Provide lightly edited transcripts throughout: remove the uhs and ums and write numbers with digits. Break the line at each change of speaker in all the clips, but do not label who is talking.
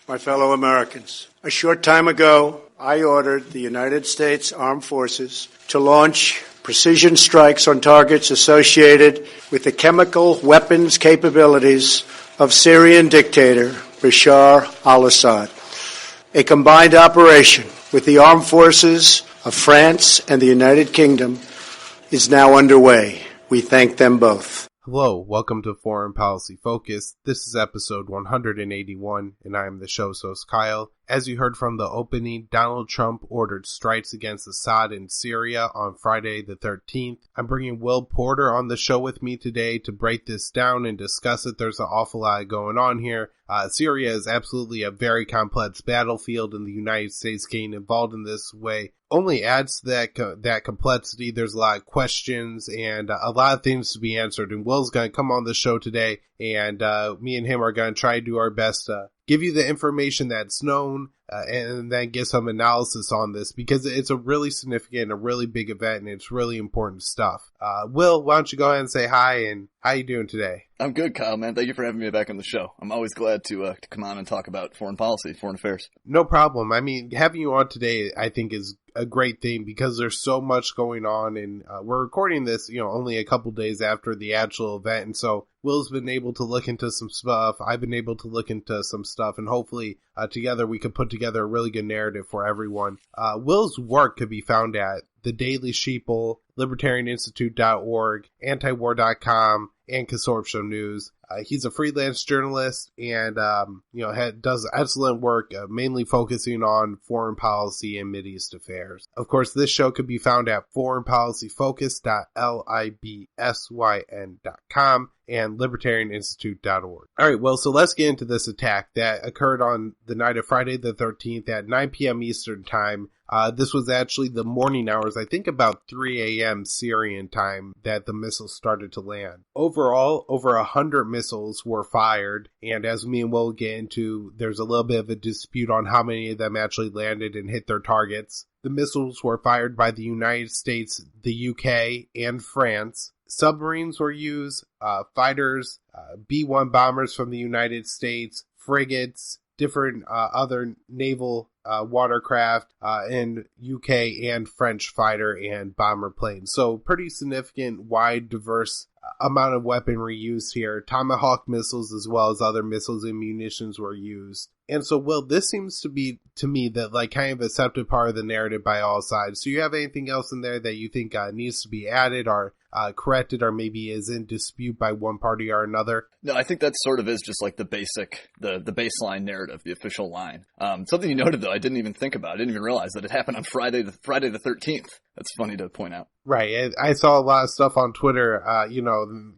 My fellow Americans, a short time ago, I ordered the United States Armed Forces to launch precision strikes on targets associated with the chemical weapons capabilities of Syrian dictator Bashar al-Assad. A combined operation with the armed forces of France and the United Kingdom is now underway. We thank them both.
Hello, welcome to Foreign Policy Focus. This is episode 181, and I am the show's host, Kyle. As you heard from the opening, Donald Trump ordered strikes against Assad in Syria on Friday the 13th. I'm bringing Will Porter on the show with me today to break this down and discuss it. There's an awful lot going on here. Syria is absolutely a very complex battlefield, and the United States getting involved in this way only adds to that complexity. There's a lot of questions and a lot of things to be answered, and Will's going to come on the show today, and me and him are going to try to do our best to give you the information that's known and then get some analysis on this, because it's a really significant, a really big event, and it's really important stuff. Will, why don't you go ahead and say hi, and how you doing today?
I'm good, Kyle, man. Thank you for having me back on the show. I'm always glad to come on and talk about foreign policy, foreign affairs.
No problem. I mean, having you on today, I think, is a great thing because there's so much going on, and we're recording this, only a couple days after the actual event, and so Will's been able to look into some stuff. I've been able to look into some stuff, and hopefully together we could put together a really good narrative for everyone. Will's work could be found at the Daily Sheeple, LibertarianInstitute.org, Antiwar.com, and Consortium News. He's a freelance journalist and, does excellent work, mainly focusing on foreign policy and Mideast affairs. Of course, this show could be found at foreignpolicyfocus.libsyn.com and libertarianinstitute.org. All right, well, so let's get into this attack that occurred on the night of Friday the 13th at 9 p.m. Eastern Time. This was actually the morning hours, I think about 3 a.m. Syrian time, that the missiles started to land. Overall, over 100 missiles were fired, and as me and Will get into, there's a little bit of a dispute on how many of them actually landed and hit their targets. The missiles were fired by the United States, the UK, and France. Submarines were used, fighters, B-1 bombers from the United States, frigates, different other naval watercraft, and UK and French fighter and bomber planes. So pretty significant, wide, diverse amount of weaponry used here. Tomahawk missiles as well as other missiles and munitions were used. And so, Will, this seems to be, to me, that kind of accepted part of the narrative by all sides. Do you have anything else in there that you think needs to be added or corrected, or maybe is in dispute by one party or another?
No, I think that sort of is just like the basic, the baseline narrative, the official line. Something you noted, though, I didn't even think about. I didn't even realize that it happened on Friday the 13th. That's funny to point out.
Right. I saw a lot of stuff on Twitter,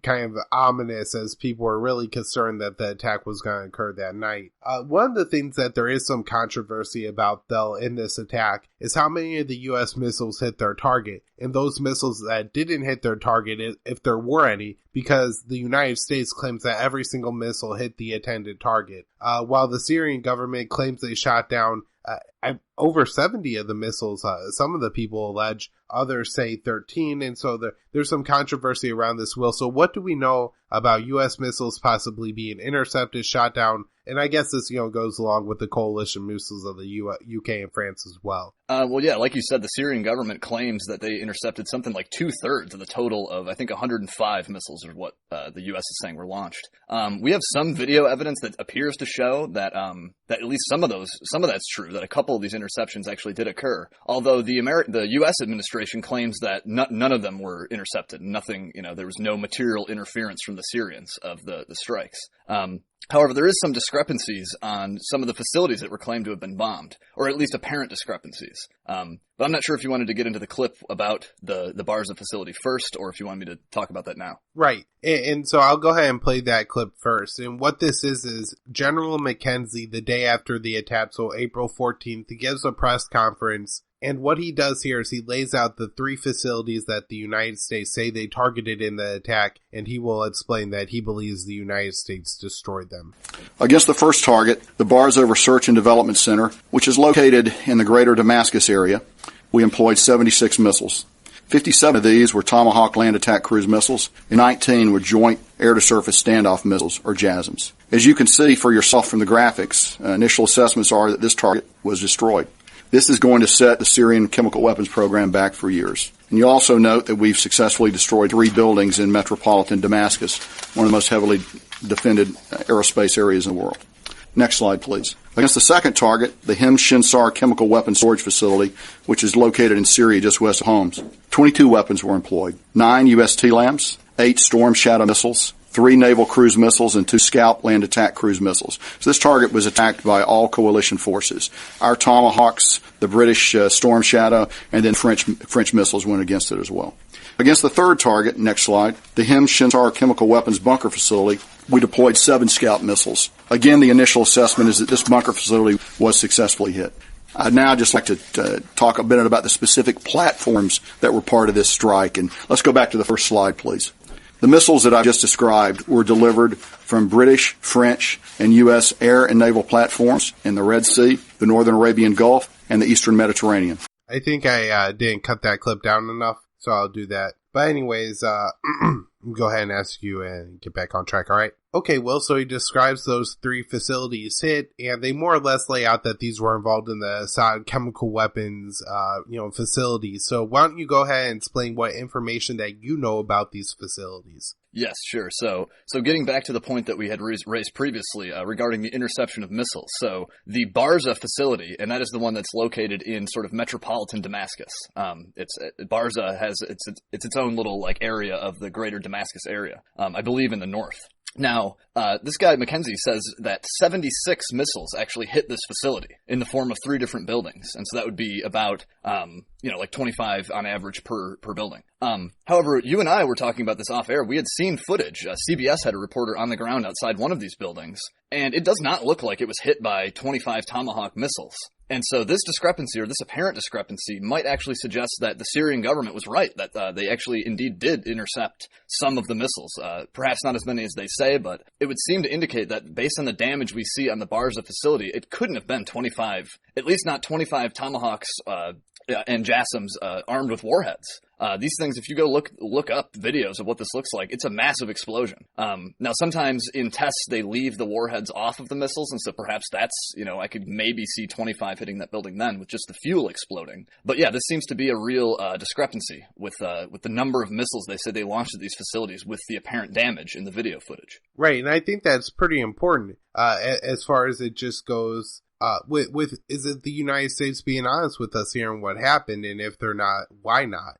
kind of ominous, as people were really concerned that the attack was going to occur that night. One of the things that there is some controversy about, though, in this attack is how many of the U.S. missiles hit their target, and those missiles that didn't hit their target, if there were any, because the United States claims that every single missile hit the intended target, while the Syrian government claims they shot down over 70 of the missiles. Some of the people allege, others say 13, and so there's some controversy around this, Will. So what do we know about U.S. missiles possibly being intercepted, shot down? And I guess this, goes along with the coalition missiles of the UK and France as well.
Well, yeah, like you said, the Syrian government claims that they intercepted something like 2/3 of the total of, I think, 105 missiles are what the U.S. is saying were launched. We have some video evidence that appears to show that that at least some of that's true, that a couple of these interceptions actually did occur. Although the U.S. administration claims that none of them were intercepted. Nothing, there was no material interference from the Syrians of the strikes. However, there is some discrepancies on some of the facilities that were claimed to have been bombed, or at least apparent discrepancies. But I'm not sure if you wanted to get into the clip about the Barza facility first, or if you want me to talk about that now.
Right. And so I'll go ahead and play that clip first. And what this is General McKenzie, the day after the attack, so April 14th, he gives a press conference. And what he does here is he lays out the 3 facilities that the United States say they targeted in the attack, and he will explain that he believes the United States destroyed them.
Against the first target, the Barza Research and Development Center, which is located in the greater Damascus area, we employed 76 missiles. 57 of these were Tomahawk land attack cruise missiles, and 19 were joint air-to-surface standoff missiles, or JASSMs. As you can see for yourself from the graphics, initial assessments are that this target was destroyed. This is going to set the Syrian chemical weapons program back for years. And you also note that we've successfully destroyed 3 buildings in metropolitan Damascus, one of the most heavily defended aerospace areas in the world. Next slide, please. Against the second target, the Him Shinsar chemical weapons storage facility, which is located in Syria just west of Homs, 22 weapons were employed. 9 U.S. TLAMs, 8 Storm Shadow missiles, 3 naval cruise missiles, and 2 Scalp land attack cruise missiles. So this target was attacked by all coalition forces. Our Tomahawks, the British Storm Shadow, and then French missiles went against it as well. Against the third target, next slide, the Him Shinsar chemical weapons bunker facility, we deployed 7 Scalp missiles. Again, the initial assessment is that this bunker facility was successfully hit. I'd now just like to talk a bit about the specific platforms that were part of this strike. And let's go back to the first slide, please. The missiles that I just described were delivered from British, French, and U.S. air and naval platforms in the Red Sea, the Northern Arabian Gulf, and the Eastern Mediterranean.
I think I didn't cut that clip down enough, so I'll do that. But anyways, go ahead and ask you and get back on track, all right? Okay, well, so he describes those 3 facilities hit, and they more or less lay out that these were involved in the Assad chemical weapons, facilities. So why don't you go ahead and explain what information that you know about these facilities?
Yes, sure. So getting back to the point that we had raised previously regarding the interception of missiles. So the Barza facility, and that is the one that's located in sort of metropolitan Damascus. Barza has its own little like area of the greater Damascus area, I believe in the north. Now, this guy McKenzie says that 76 missiles actually hit this facility in the form of 3 different buildings. And so that would be about, like 25 on average per building. However, you and I were talking about this off air. We had seen footage. CBS had a reporter on the ground outside one of these buildings, and it does not look like it was hit by 25 Tomahawk missiles. And so this discrepancy, or this apparent discrepancy, might actually suggest that the Syrian government was right, that they actually indeed did intercept some of the missiles. Perhaps not as many as they say, but it would seem to indicate that based on the damage we see on the Barza facility, it couldn't have been 25, at least not 25 Tomahawks and JASSMs armed with warheads. These things, if you go look up videos of what this looks like, it's a massive explosion. Now, sometimes in tests, they leave the warheads off of the missiles, and so perhaps that's, I could maybe see 25 hitting that building then with just the fuel exploding. But yeah, this seems to be a real discrepancy with the number of missiles they said they launched at these facilities with the apparent damage in the video footage.
Right, and I think that's pretty important as far as it just goes. Is it the United States being honest with us here on what happened, and if they're not, why not?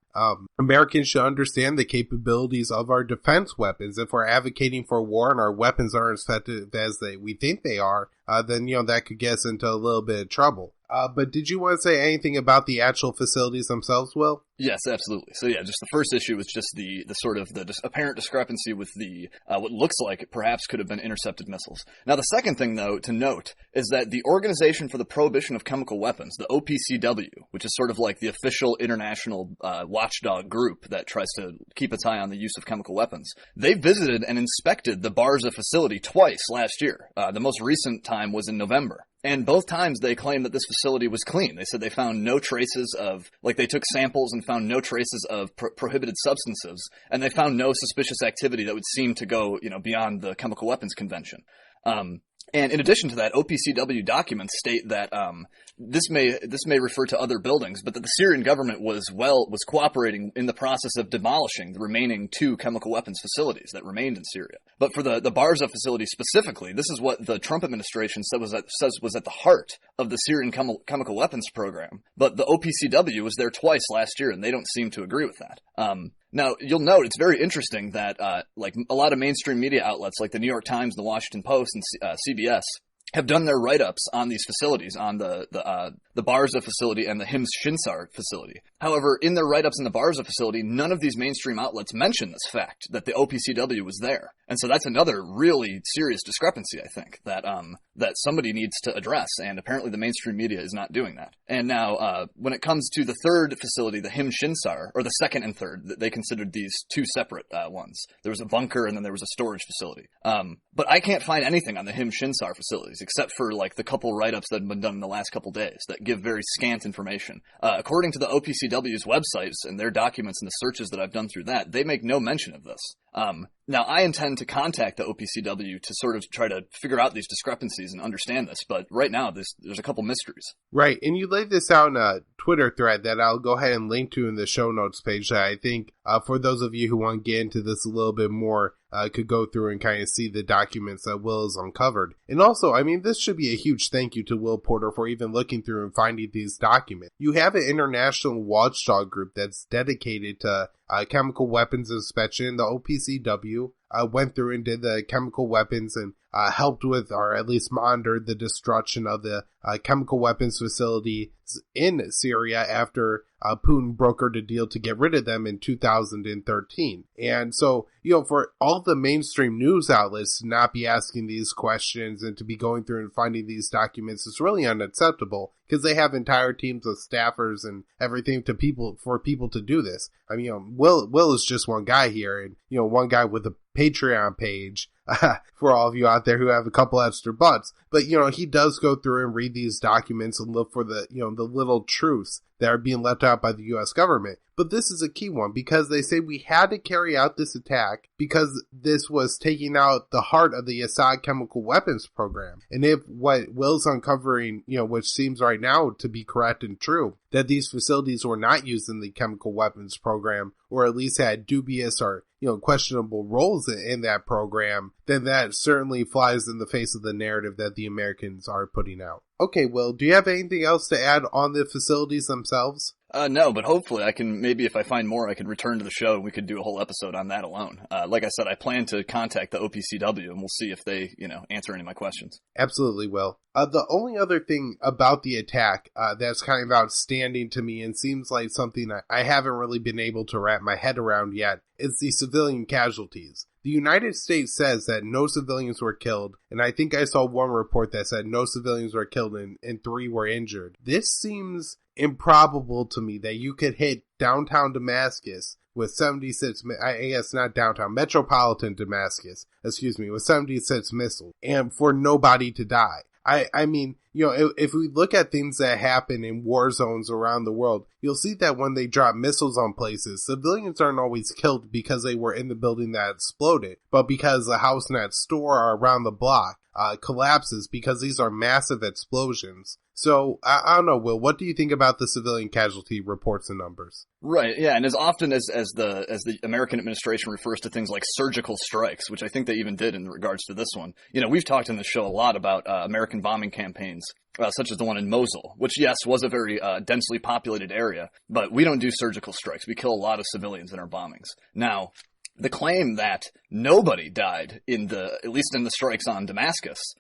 Americans should understand the capabilities of our defense weapons. If we're advocating for war and our weapons aren't as effective as we think they are, then, that could get us into a little bit of trouble. But did you want to say anything about the actual facilities themselves, Will?
Yes, absolutely. So yeah, just the first issue was just the sort of the apparent discrepancy with the what looks like it perhaps could have been intercepted missiles. Now, the second thing, though, to note is that the Organization for the Prohibition of Chemical Weapons, the OPCW, which is sort of like the official international watchdog group that tries to keep its eye on the use of chemical weapons, they visited and inspected the Barza facility twice last year. The most recent time was in November. And both times they claimed that this facility was clean. They said they found no traces of, they took samples and found no traces of prohibited substances, and they found no suspicious activity that would seem to go, beyond the Chemical Weapons Convention. And in addition to that, OPCW documents state that this may refer to other buildings, but that the Syrian government was cooperating in the process of demolishing the remaining 2 chemical weapons facilities that remained in Syria. But for the Barza facility specifically, this is what the Trump administration says was at the heart of the Syrian chemical weapons program. But the OPCW was there twice last year, and they don't seem to agree with that. Now, you'll note it's very interesting that a lot of mainstream media outlets like the New York Times, the Washington Post, and CBS have done their write-ups on these facilities, on the Barza facility and the Hims Shinsar facility. However, in their write-ups in the Barza facility, none of these mainstream outlets mention this fact, that the OPCW was there. And so that's another really serious discrepancy, I think, that somebody needs to address, and apparently the mainstream media is not doing that. And now, when it comes to the third facility, the Him Shinsar, or the second and third, they considered these 2 separate ones. There was a bunker, and then there was a storage facility. But I can't find anything on the Him Shinsar facilities. mysteries, except for like the couple write-ups that have been done in the last couple days that give very scant information. According to the OPCW's websites and their documents and the searches that I've done through that, they make no mention of this. Now, I intend to contact the OPCW to sort of try to figure out these discrepancies and understand this, but right now there's a couple mysteries.
Right, and you laid this out in a Twitter thread that I'll go ahead and link to in the show notes page that I think for those of you who want to get into this a little bit more could go through and kind of see the documents that Will has uncovered. And also, I mean, this should be a huge thank you to Will Porter for even looking through and finding these documents. You have an international watchdog group that's dedicated to chemical weapons inspection. The OPCW went through and did the chemical weapons and helped with, or at least monitored, the destruction of the chemical weapons facilities in Syria after Putin brokered a deal to get rid of them in 2013. And so, for all the mainstream news outlets to not be asking these questions and to be going through and finding these documents is really unacceptable, because they have entire teams of staffers and everything for people to do this. I mean, Will is just one guy here, and one guy with a Patreon page for all of you out there who have a couple extra bucks. But he does go through and read these documents and look for the the little truths that are being left out by the U.S. government. But this is a key one, because they say we had to carry out this attack because this was taking out the heart of the Assad chemical weapons program. And if what Will's uncovering, which seems right now to be correct and true, that these facilities were not used in the chemical weapons program, or at least had dubious or questionable roles in that program, then that certainly flies in the face of the narrative that the Americans are putting out. Okay, Will, do you have anything else to add on the facilities themselves?
No, but hopefully I can, maybe if I find more, I can return to the show and we could do a whole episode on that alone. Like I said, I plan to contact the OPCW and we'll see if they, answer any of my questions.
Absolutely, Will. The only other thing about the attack that's kind of outstanding to me and seems like something I haven't really been able to wrap my head around yet is the civilian casualties. The United States says that no civilians were killed, and I think I saw one report that said no civilians were killed and 3 were injured. This seems improbable to me that you could hit downtown Damascus with 76, I guess not downtown, metropolitan Damascus, with 76 missiles, and for nobody to die. I mean, if we look at things that happen in war zones around the world, you'll see that when they drop missiles on places, civilians aren't always killed because they were in the building that exploded, but because the house next door or around the block collapses, because these are massive explosions. So, I don't know, Will, what do you think about the civilian casualty reports and numbers?
Right, yeah, and as often as the American administration refers to things like surgical strikes, which I think they even did in regards to this one, we've talked in this show a lot about American bombing campaigns, such as the one in Mosul, which, yes, was a very densely populated area, but we don't do surgical strikes. We kill a lot of civilians in our bombings. Now, the claim that nobody died at least in the strikes on Damascus,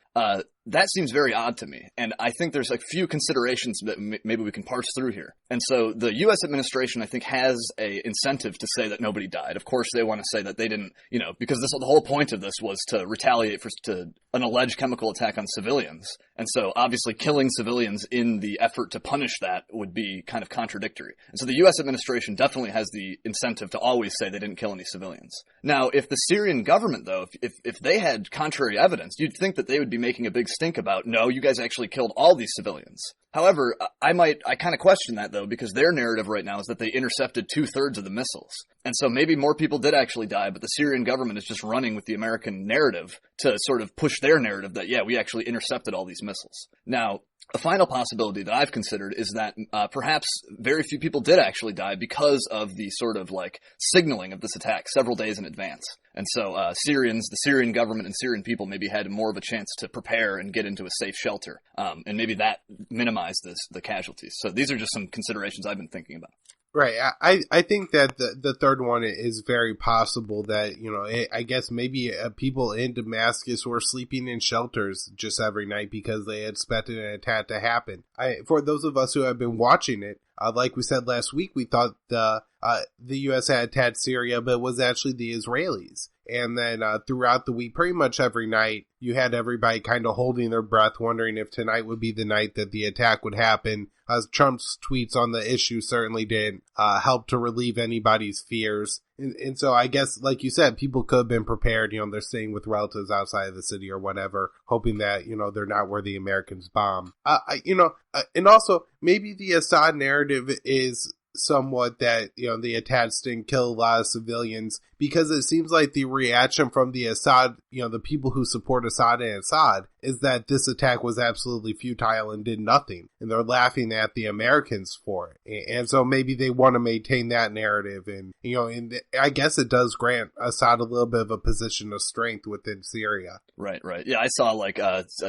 that seems very odd to me. And I think there's a few considerations that maybe we can parse through here. And so the U.S. administration, I think, has a incentive to say that nobody died. Of course, they want to say that they didn't, because the whole point of this was to retaliate to an alleged chemical attack on civilians. And so obviously killing civilians in the effort to punish that would be kind of contradictory. And so the U.S. administration definitely has the incentive to always say they didn't kill any civilians. Now, if the Syrian government, though, if they had contrary evidence, you'd think that they would be making a big stink about, no, you guys actually killed all these civilians. However, I kind of question that, though, because their narrative right now is that they intercepted 2/3 of the missiles. And so maybe more people did actually die, but the Syrian government is just running with the American narrative to sort of push their narrative that, yeah, we actually intercepted all these missiles. Now, a final possibility that I've considered is that perhaps very few people did actually die because of the sort of signaling of this attack several days in advance. And so the Syrian government and Syrian people maybe had more of a chance to prepare and get into a safe shelter. And maybe that minimized the casualties. So these are just some considerations I've been thinking about.
Right. I think that the third one is very possible that, I guess maybe people in Damascus were sleeping in shelters just every night because they expected an attack to happen. For those of us who have been watching it, like we said last week, we thought the U.S. had attacked Syria, but it was actually the Israelis. And then throughout the week, pretty much every night, you had everybody kind of holding their breath, wondering if tonight would be the night that the attack would happen. Trump's tweets on the issue certainly didn't help to relieve anybody's fears. And so I guess, like you said, people could have been prepared. They're staying with relatives outside of the city or whatever, hoping that, they're not where the Americans bomb. And also maybe the Assad narrative is somewhat that, the attacks didn't kill a lot of civilians, because it seems like the reaction from the Assad, the people who support Assad and Assad, is that this attack was absolutely futile and did nothing. And they're laughing at the Americans for it. And so maybe they want to maintain that narrative. And, and I guess it does grant Assad a little bit of a position of strength within Syria.
Right. Yeah, I saw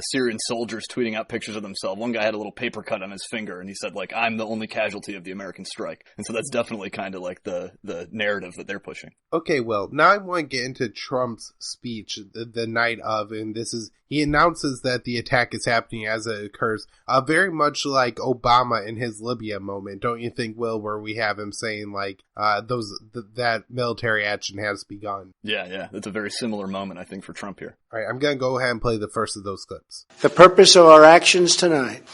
Syrian soldiers tweeting out pictures of themselves. One guy had a little paper cut on his finger and he said, I'm the only casualty of the American strike. And so that's definitely kind of like the narrative that they're pushing.
Okay, well, now I want to get into Trump's speech the night of, and he announces that the attack is happening as it occurs, very much like Obama in his Libya moment, don't you think, Will, where we have him saying that military action has begun.
Yeah, it's a very similar moment, I think, for Trump here.
All right, I'm going to go ahead and play the first of those clips.
The purpose of our actions tonight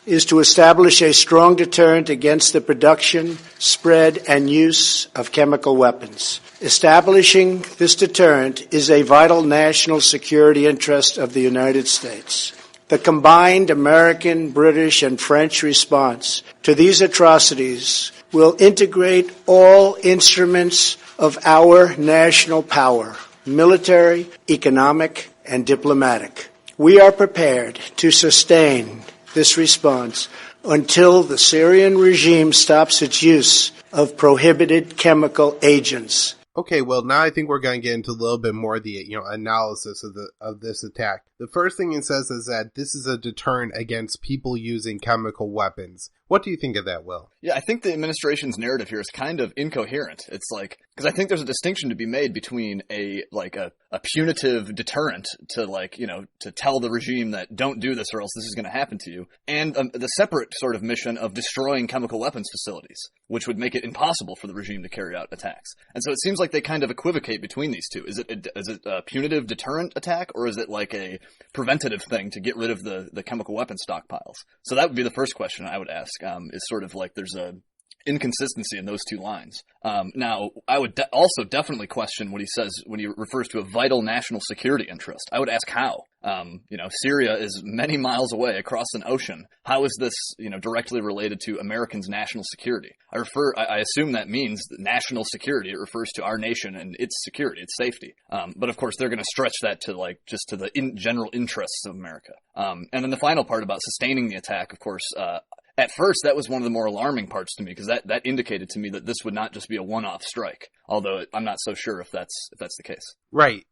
is to establish a strong deterrent against the production, spread, and use of chemical weapons. Establishing this deterrent is a vital national security interest of the United States. The combined American, British, and French response to these atrocities will integrate all instruments of our national power, military, economic, and diplomatic. We are prepared to sustain this response until the Syrian regime stops its use of prohibited chemical agents.
Okay, well, now I think we're going to get into a little bit more of the analysis of this attack. The first thing it says is that this is a deterrent against people using chemical weapons. What do you think of that, Will?
Yeah, I think the administration's narrative here is kind of incoherent. It's because I think there's a distinction to be made between a punitive deterrent to to tell the regime that don't do this or else this is going to happen to you, and the separate sort of mission of destroying chemical weapons facilities, which would make it impossible for the regime to carry out attacks. And so it seems like they kind of equivocate between these two. Is it a punitive deterrent attack, or is it like a preventative thing to get rid of the chemical weapon stockpiles? So that would be the first question I would ask. Is sort of like there's a inconsistency in those two lines. Now, I would also definitely question what he says when he refers to a vital national security interest. I would ask how. Syria is many miles away across an ocean. How is this, directly related to Americans' national security? I assume that means national security. It refers to our nation and its security, its safety. But of course, they're going to stretch that to just to the general interests of America. And then the final part about sustaining the attack, of course, at first, that was one of the more alarming parts to me, because that indicated to me that this would not just be a one-off strike. Although I'm not so sure if that's the case.
Right.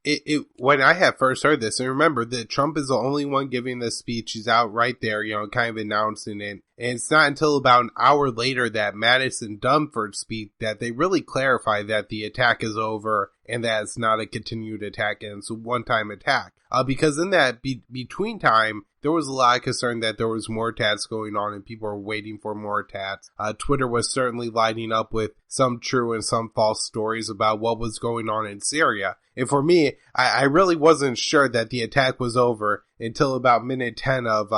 When I had first heard this, and remember that Trump is the only one giving this speech. He's out right there, kind of announcing it. And it's not until about an hour later that Mattis and Dunford speak that they really clarify that the attack is over and that it's not a continued attack and it's a one-time attack. Because in that between time, there was a lot of concern that there was more attacks going on and people were waiting for more attacks. Twitter was certainly lighting up with some true and some false stories about what was going on in Syria. And for me, I really wasn't sure that the attack was over until about minute 10 of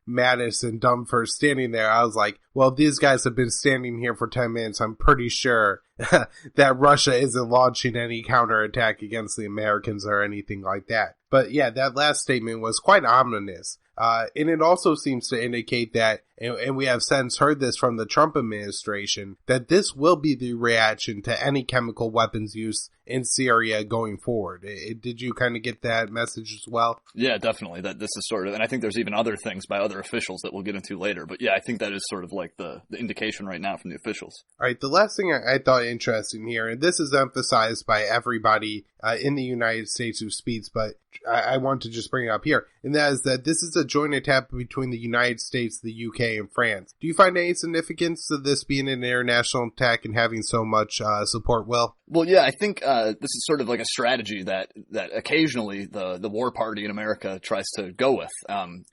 Mattis and Dunford standing there. I was like, well, these guys have been standing here for 10 minutes. I'm pretty sure that Russia isn't launching any counterattack against the Americans or anything like that. But yeah, that last statement was quite ominous. And it also seems to indicate that, and we have since heard this from the Trump administration, that this will be the reaction to any chemical weapons use in Syria going forward. Did you kind of get that message as well?
Yeah, definitely. That this is sort of, and I think there's even other things by other officials that we'll get into later. But yeah, I think that is sort of like the indication right now from the officials. All
right, the last thing I thought interesting here, and this is emphasized by everybody in the United States who speaks, but I want to just bring it up here, and that is that this is a joint attack between the United States, the UK, and France. Do you find any significance to this being an international attack and having so much support, Will?
Well, yeah, I think this is sort of like a strategy that occasionally the war party in America tries to go with,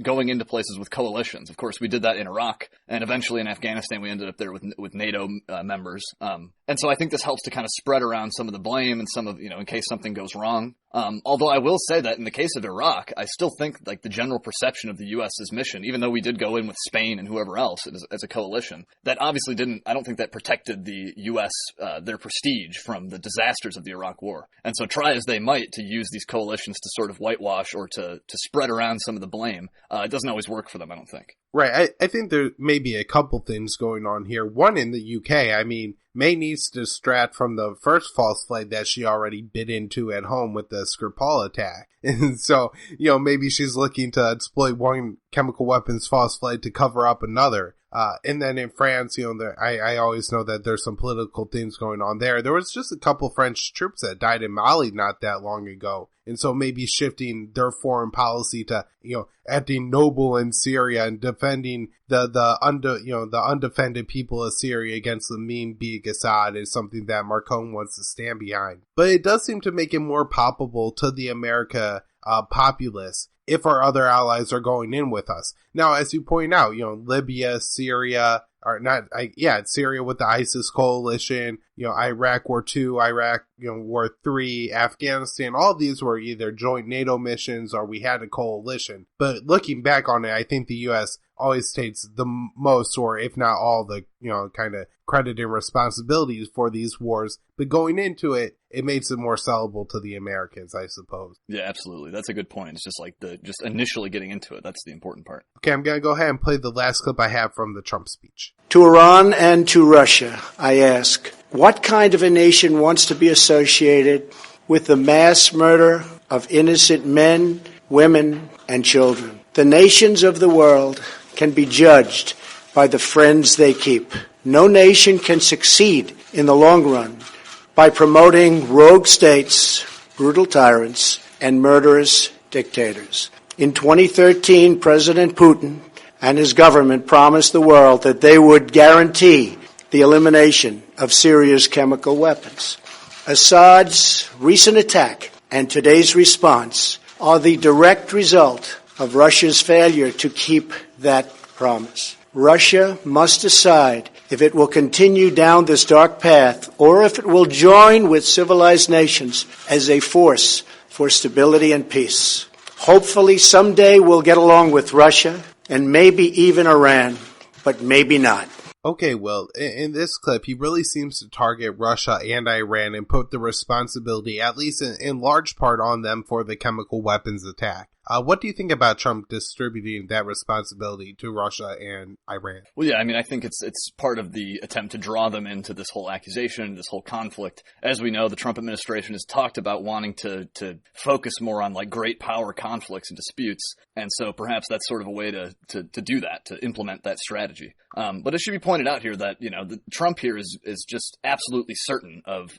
going into places with coalitions. Of course, we did that in Iraq, and eventually in Afghanistan, we ended up there with NATO members. And so I think this helps to kind of spread around some of the blame and some of, in case something goes wrong. Although I will say that in the case of Iraq, I still think like the general perception of the U.S.'s mission, even though we did go in with Spain and whoever else as a coalition, that obviously I don't think that protected the U.S., their prestige from from the disasters of the Iraq War. And so try as they might to use these coalitions to sort of whitewash or to spread around some of the blame, it doesn't always work for them, I don't think.
Right. I think there may be a couple things going on here. One, in the UK, I mean, May needs to distract from the first false flag that she already bit into at home with the Skripal attack. And so, maybe she's looking to exploit one chemical weapons false flag to cover up another. And then in France, I always know that there's some political things going on there. There was just a couple French troops that died in Mali not that long ago. And so maybe shifting their foreign policy to, acting noble in Syria and defending the undefended people of Syria against the mean big Assad is something that Macron wants to stand behind. But it does seem to make it more palpable to the America populace if our other allies are going in with us. Now, as you point out, Libya, Syria, Syria with the ISIS coalition, Iraq War II, Iraq, War III, Afghanistan, all these were either joint NATO missions or we had a coalition. But looking back on it, I think the U.S. always takes the most, or if not all, the, kind of credit and responsibilities for these wars. But going into it, it makes it more sellable to the Americans, I suppose.
Yeah, absolutely. That's a good point. It's just like just initially getting into it. That's the important part.
Okay, I'm going to go ahead and play the last clip I have from the Trump speech.
To Iran and to Russia, I ask, what kind of a nation wants to be associated with the mass murder of innocent men, women, and children? The nations of the world can be judged by the friends they keep. No nation can succeed in the long run by promoting rogue states, brutal tyrants, and murderous dictators. In 2013, President Putin and his government promised the world that they would guarantee the elimination of Syria's chemical weapons. Assad's recent attack and today's response are the direct result of Russia's failure to keep that promise. Russia must decide if it will continue down this dark path or if it will join with civilized nations as a force for stability and peace. Hopefully someday we'll get along with Russia and maybe even Iran, but maybe not.
Okay, well, in this clip, he really seems to target Russia and Iran and put the responsibility, at least in large part, on them for the chemical weapons attack. What do you think about Trump distributing that responsibility to Russia and Iran?
Well, yeah, I mean, I think it's part of the attempt to draw them into this whole accusation, this whole conflict. As we know, the Trump administration has talked about wanting to focus more on like great power conflicts and disputes. And so perhaps that's sort of a way to do that, to implement that strategy. But it should be pointed out here that, Trump here is just absolutely certain of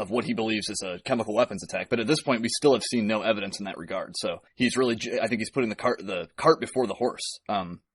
what he believes is a chemical weapons attack. But at this point, we still have seen no evidence in that regard. So he's really, I think he's putting the cart before the horse.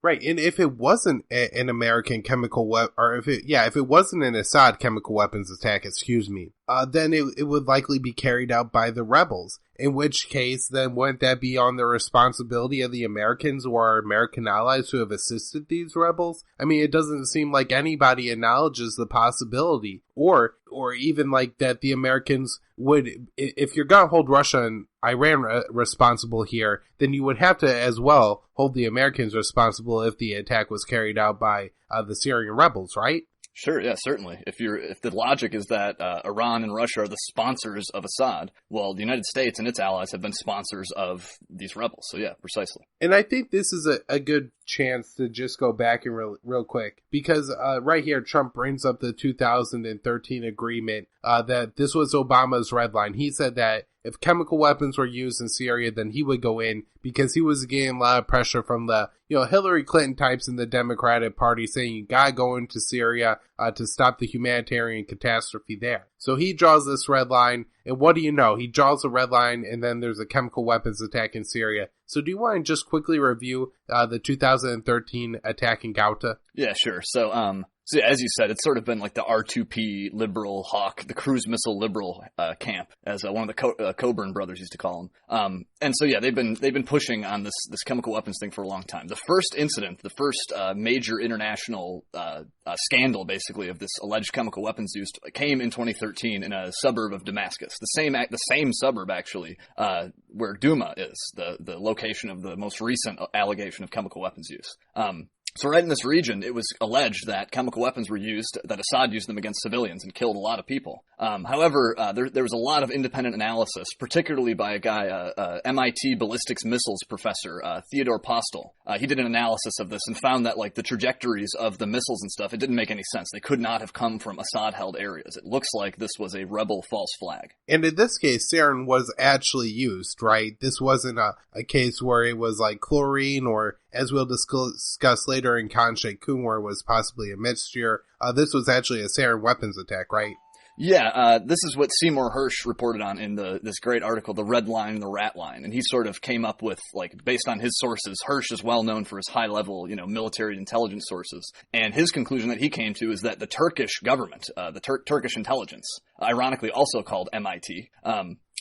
Right, and if it wasn't an American chemical weapon, or if it wasn't an Assad chemical weapons attack, then it would likely be carried out by the rebels. In which case, then wouldn't that be on the responsibility of the Americans or our American allies who have assisted these rebels? I mean, it doesn't seem like anybody acknowledges the possibility, or even like that the Americans would, if you're gonna hold Russia and Iran responsible here, then you would have to as well hold the Americans responsible if the attack was carried out by the Syrian rebels, right?
Sure, yeah, certainly. If the logic is that Iran and Russia are the sponsors of Assad, well, the United States and its allies have been sponsors of these rebels. So yeah, precisely.
And I think this is a good chance to just go back and real quick, because right here Trump brings up the 2013 agreement that this was Obama's red line. He said that if chemical weapons were used in Syria, then he would go in because he was getting a lot of pressure from the Hillary Clinton types in the Democratic Party saying you gotta go into Syria to stop the humanitarian catastrophe there. So he draws this red line, and what do you know? He draws a red line, and then there's a chemical weapons attack in Syria. So do you want to just quickly review the 2013 attack in Ghouta? Yeah,
sure. So as you said, it's sort of been like the R2P liberal hawk, the cruise missile liberal camp, as one of the Coburn brothers used to call them. And so yeah, they've been pushing on this chemical weapons thing for a long time. The first incident, the first major international scandal, basically, of this alleged chemical weapons use came in 2013 in a suburb of Damascus, the same suburb actually where Douma is, the location of the most recent allegation of chemical weapons use. So right in this region, it was alleged that chemical weapons were used, that Assad used them against civilians and killed a lot of people. However, there was a lot of independent analysis, particularly by a guy, MIT ballistics missiles professor, Theodore Postel. He did an analysis of this and found that, like, the trajectories of the missiles and stuff, it didn't make any sense. They could not have come from Assad-held areas. It looks like this was a rebel false flag.
And in this case, sarin was actually used, right? This wasn't a case where it was like chlorine, or, as we'll discuss later in Khan Sheikhoun, where it was possibly a mixture. This was actually a sarin weapons attack, right?
Yeah, this is what Seymour Hersh reported on in this great article, The Red Line and the Rat Line. And he sort of came up with, like, based on his sources, Hersh is well known for his high-level, military intelligence sources. And his conclusion that he came to is that the Turkish government, Turkish intelligence, ironically also called MIT,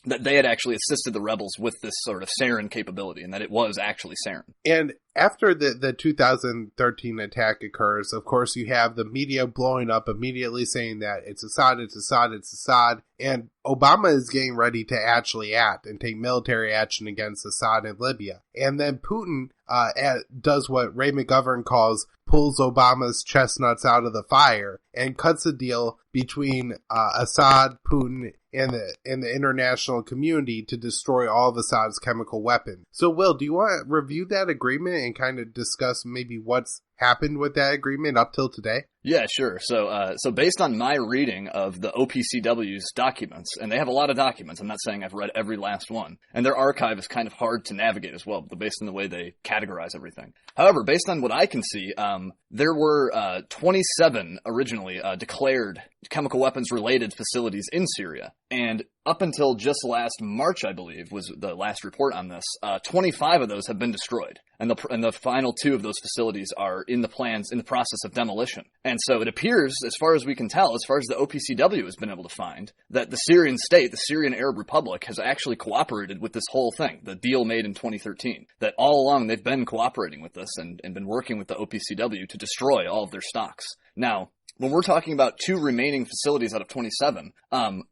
that they had actually assisted the rebels with this sort of sarin capability, and that it was actually sarin.
And after the 2013 attack occurs, of course, you have the media blowing up immediately saying that it's Assad, it's Assad, it's Assad. And Obama is getting ready to actually act and take military action against Assad in Libya. And then Putin does what Ray McGovern calls pulls Obama's chestnuts out of the fire and cuts a deal between Assad, Putin, and the international community to destroy all of Assad's chemical weapons. So, Will, do you want to review that agreement and kind of discuss maybe what's happened with that agreement up till today?
Yeah, sure. So based on my reading of the OPCW's documents, and they have a lot of documents, I'm not saying I've read every last one, and their archive is kind of hard to navigate as well, based on the way they categorize everything. However, based on what I can see, there were 27 originally declared chemical weapons related facilities in Syria, and up until just last March, I believe, was the last report on this, 25 of those have been destroyed. And the final 2 of those facilities are in the process of demolition. And so it appears, as far as we can tell, as far as the OPCW has been able to find, that the Syrian state, the Syrian Arab Republic, has actually cooperated with this whole thing, the deal made in 2013. That all along they've been cooperating with this and been working with the OPCW to destroy all of their stocks. Now, when we're talking about 2 remaining facilities out of 27,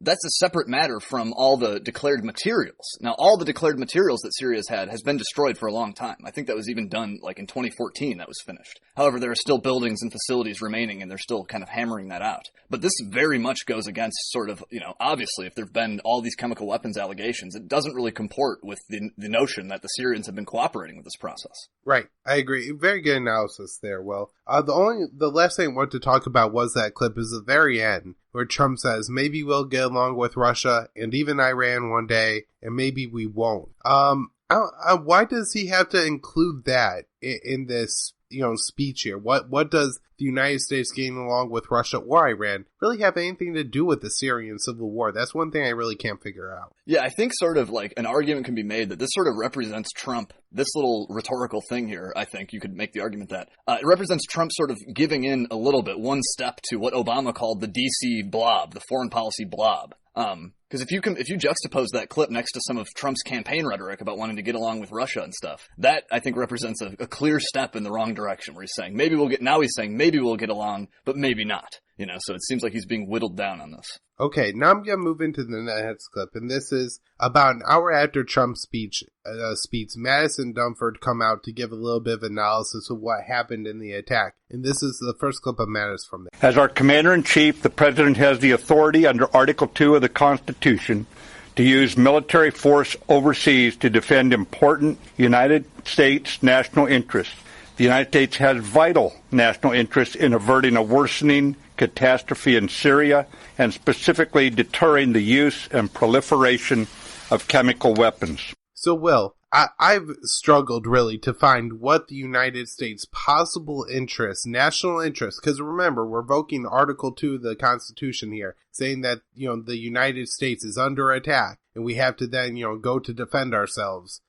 that's a separate matter from all the declared materials. Now, all the declared materials that Syria's had has been destroyed for a long time. I think that was even done, like, in 2014, that was finished. However, there are still buildings and facilities remaining, and they're still kind of hammering that out. But this very much goes against sort of, obviously, if there have been all these chemical weapons allegations, it doesn't really comport with the notion that the Syrians have been cooperating with this process.
Right. I agree. Very good analysis there, Will. The last thing I want to talk about was that clip is the very end, where Trump says, maybe we'll get along with Russia and even Iran one day, and maybe we won't. Why does he have to include that in this, speech here? What does the United States getting along with Russia or Iran really have anything to do with the Syrian civil war? That's one thing I really can't figure out.
Yeah, I think sort of like an argument can be made that this sort of represents Trump. This little rhetorical thing here, I think you could make the argument that it represents Trump sort of giving in a little bit, one step to what Obama called the DC blob, the foreign policy blob. Because if you juxtapose that clip next to some of Trump's campaign rhetoric about wanting to get along with Russia and stuff, that I think represents a clear step in the wrong direction, where he's saying maybe we'll get along, but maybe not. So it seems like he's being whittled down on this.
Okay, now I'm going to move into the next clip, and this is about an hour after Trump's speech, Mattis and Dunford come out to give a little bit of analysis of what happened in the attack. And this is the first clip of Mattis from there.
As our Commander-in-Chief, the President has the authority under Article 2 of the Constitution to use military force overseas to defend important United States national interests. The United States has vital national interests in averting a worsening catastrophe in Syria and specifically deterring the use and proliferation of chemical weapons.
So, Will, I've struggled really to find what the United States' possible interest, national interest, because remember, we're invoking Article 2 of the Constitution here, saying that, the United States is under attack and we have to then, go to defend ourselves.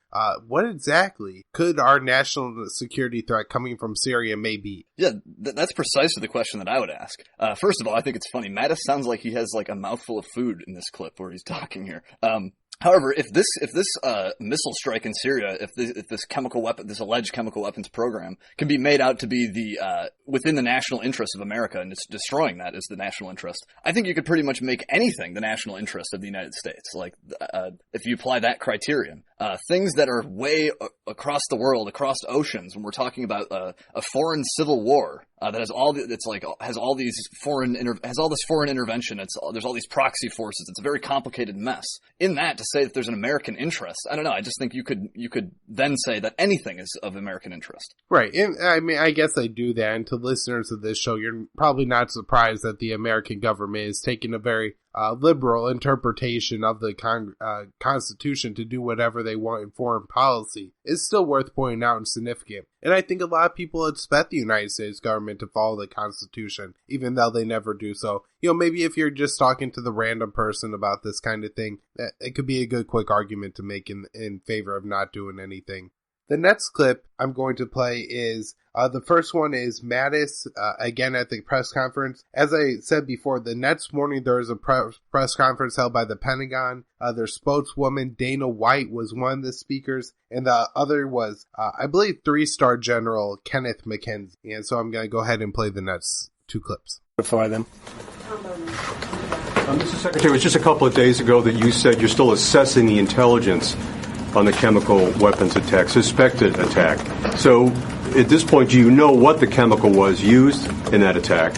What exactly could our national security threat coming from Syria may be?
Yeah, that's precisely the question that I would ask. First of all, I think it's funny. Mattis sounds like he has like a mouthful of food in this clip where he's talking here. However, if this missile strike in Syria, if this alleged chemical weapons program can be made out to be within the national interest of America, and it's destroying that is the national interest, I think you could pretty much make anything the national interest of the United States. Like, if you apply that criterion, things that are way across the world, across oceans, when we're talking about a foreign civil war that has all this foreign intervention. There's all these proxy forces. It's a very complicated mess. In that, to say that there's an American interest, I don't know. I just think you could then say that anything is of American interest.
Right. And I mean, I guess I do that. And to listeners of this show, you're probably not surprised that the American government is taking a very liberal interpretation of the Constitution to do whatever they want in foreign policy. It's still worth pointing out and significant. And I think a lot of people expect the United States government to follow the Constitution, even though they never do so. Maybe if you're just talking to the random person about this kind of thing, it could be a good quick argument to make in favor of not doing anything. The next clip I'm going to play is, the first one is Mattis, again at the press conference. As I said before, the next morning there was a press conference held by the Pentagon. Their spokeswoman, Dana White, was one of the speakers, and the other was, I believe, 3-star General Kenneth McKenzie. And so I'm going to go ahead and play the next 2 clips.
Them.
Mr. Secretary, it was just a couple of days ago that you said you're still assessing the intelligence on the chemical weapons attack, suspected attack. So at this point, do you know what the chemical was used in that attack?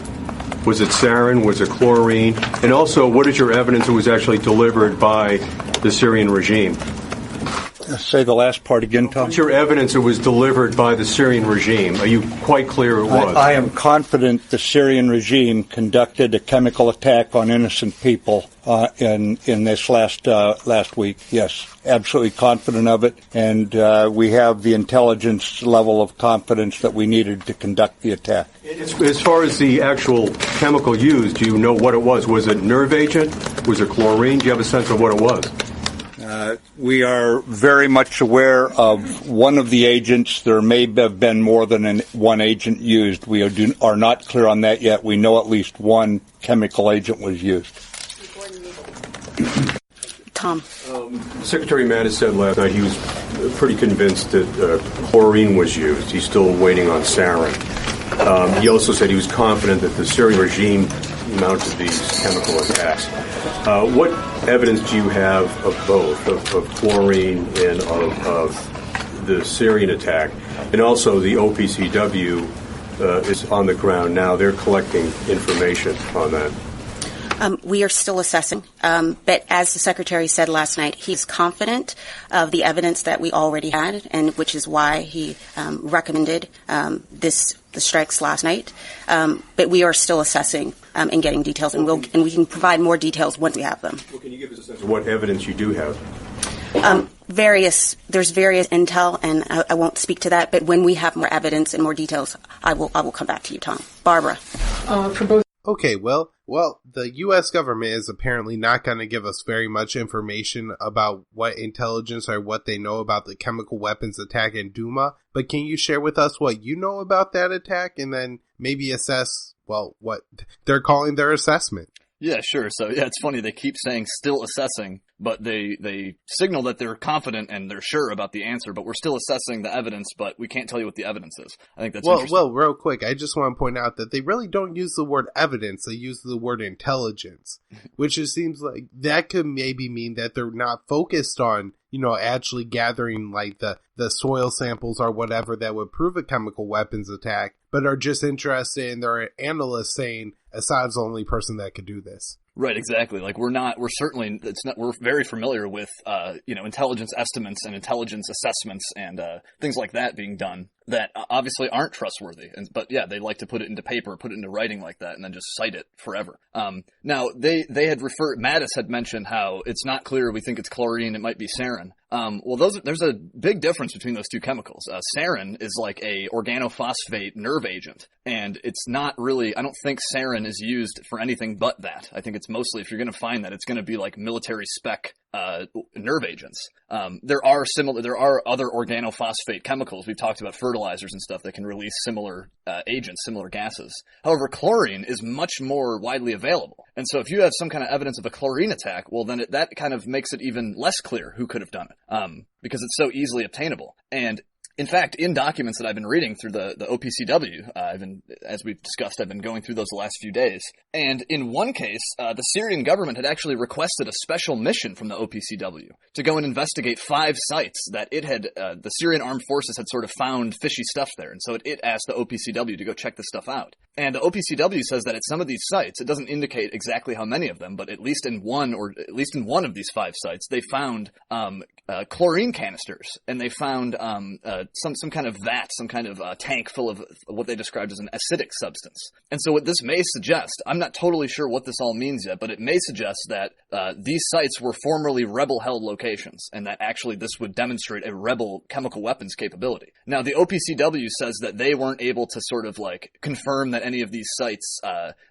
Was it sarin? Was it chlorine? And also, what is your evidence it was actually delivered by the Syrian regime?
Say the last part again, Tom.
What's your evidence it was delivered by the Syrian regime? Are you quite clear it was?
I am confident the Syrian regime conducted a chemical attack on innocent people in this last week. Yes, absolutely confident of it, and we have the intelligence level of confidence that we needed to conduct the attack.
As far as the actual chemical used, do you know what it was? Was it nerve agent? Was it chlorine? Do you have a sense of what it was?
We are very much aware of one of the agents. There may have been more than one agent used. We are not clear on that yet. We know at least one chemical agent was used.
Tom.
Secretary Mattis said last night he was pretty convinced that chlorine was used. He's still waiting on sarin. He also said he was confident that the Syrian regime mounted these chemical attacks. What evidence do you have of both, of chlorine and of the Syrian attack? And also the OPCW is on the ground now. They're collecting information on that.
We are still assessing, but as the Secretary said last night, he's confident of the evidence that we already had, and which is why he recommended the strikes last night. But we are still assessing and getting details, and we can provide more details once we have them.
Well, can you give us a sense of what evidence you do have?
There's various intel, and I won't speak to that. But when we have more evidence and more details, I will come back to you, Tom. Barbara.
For both.
Okay, well, the U.S. government is apparently not going to give us very much information about what intelligence or what they know about the chemical weapons attack in Douma, but can you share with us what you know about that attack and then maybe assess, well, what they're calling their assessment?
Yeah, sure. So, yeah, it's funny. They keep saying still assessing, but they signal that they're confident and they're sure about the answer, but we're still assessing the evidence, but we can't tell you what the evidence is. I think that's interesting.
Well, real quick, I just want to point out that they really don't use the word evidence. They use the word intelligence, which just seems like that could maybe mean that they're not focused on, actually gathering like the soil samples or whatever that would prove a chemical weapons attack, but are just interested in their analysts saying Assad's the only person that could do this.
Right, exactly. Like we're very familiar with, intelligence estimates and intelligence assessments and things like that being done that obviously aren't trustworthy. But yeah, they like to put it into paper, put it into writing like that, and then just cite it forever. Now they had Mattis had mentioned how it's not clear. We think it's chlorine. It might be sarin. Well, there's a big difference between those two chemicals. Sarin is like a organophosphate nerve agent, and it's not really, I don't think sarin is used for anything but that. I think it's mostly, if you're going to find that, it's going to be like military spec nerve agents. There are other organophosphate chemicals. We've talked about fertilizers and stuff that can release similar agents, similar gases. However, chlorine is much more widely available. And so if you have some kind of evidence of a chlorine attack, well, then that kind of makes it even less clear who could have done it, because it's so easily obtainable. And in fact, in documents that I've been reading through the OPCW, as we've discussed, I've been going through those the last few days. And in one case, the Syrian government had actually requested a special mission from the OPCW to go and investigate 5 sites that the Syrian armed forces had sort of found fishy stuff there. And so it asked the OPCW to go check this stuff out. And the OPCW says that at some of these sites, it doesn't indicate exactly how many of them, but at least in one of these 5 sites, they found chlorine canisters, and they found some kind of vat, some kind of tank full of what they described as an acidic substance. And so what this may suggest, I'm not totally sure what this all means yet, but it may suggest that these sites were formerly rebel-held locations, and that actually this would demonstrate a rebel chemical weapons capability. Now, the OPCW says that they weren't able to sort of like confirm that any of these sites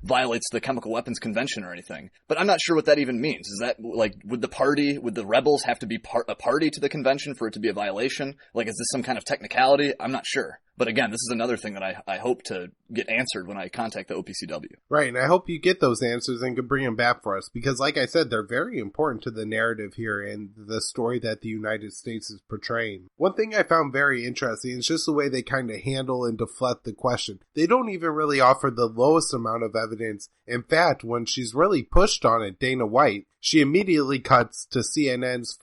violates the Chemical Weapons Convention or anything, but I'm not sure what that even means. Is that like, would the rebels have to be a party to the convention for it to be a violation? Like, is this some kind of technicality? I'm not sure. But again, this is another thing that I hope to get answered when I contact the OPCW.
Right, and I hope you get those answers and can bring them back for us, because like I said, they're very important to the narrative here and the story that the United States is portraying. One thing I found very interesting is just the way they kind of handle and deflect the question. They don't even really offer the lowest amount of evidence. In fact, when she's really pushed on it, Dana White, she immediately cuts to CNN's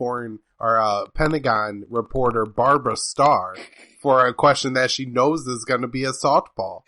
Pentagon reporter Barbara Starr for a question that she knows is going to be a softball.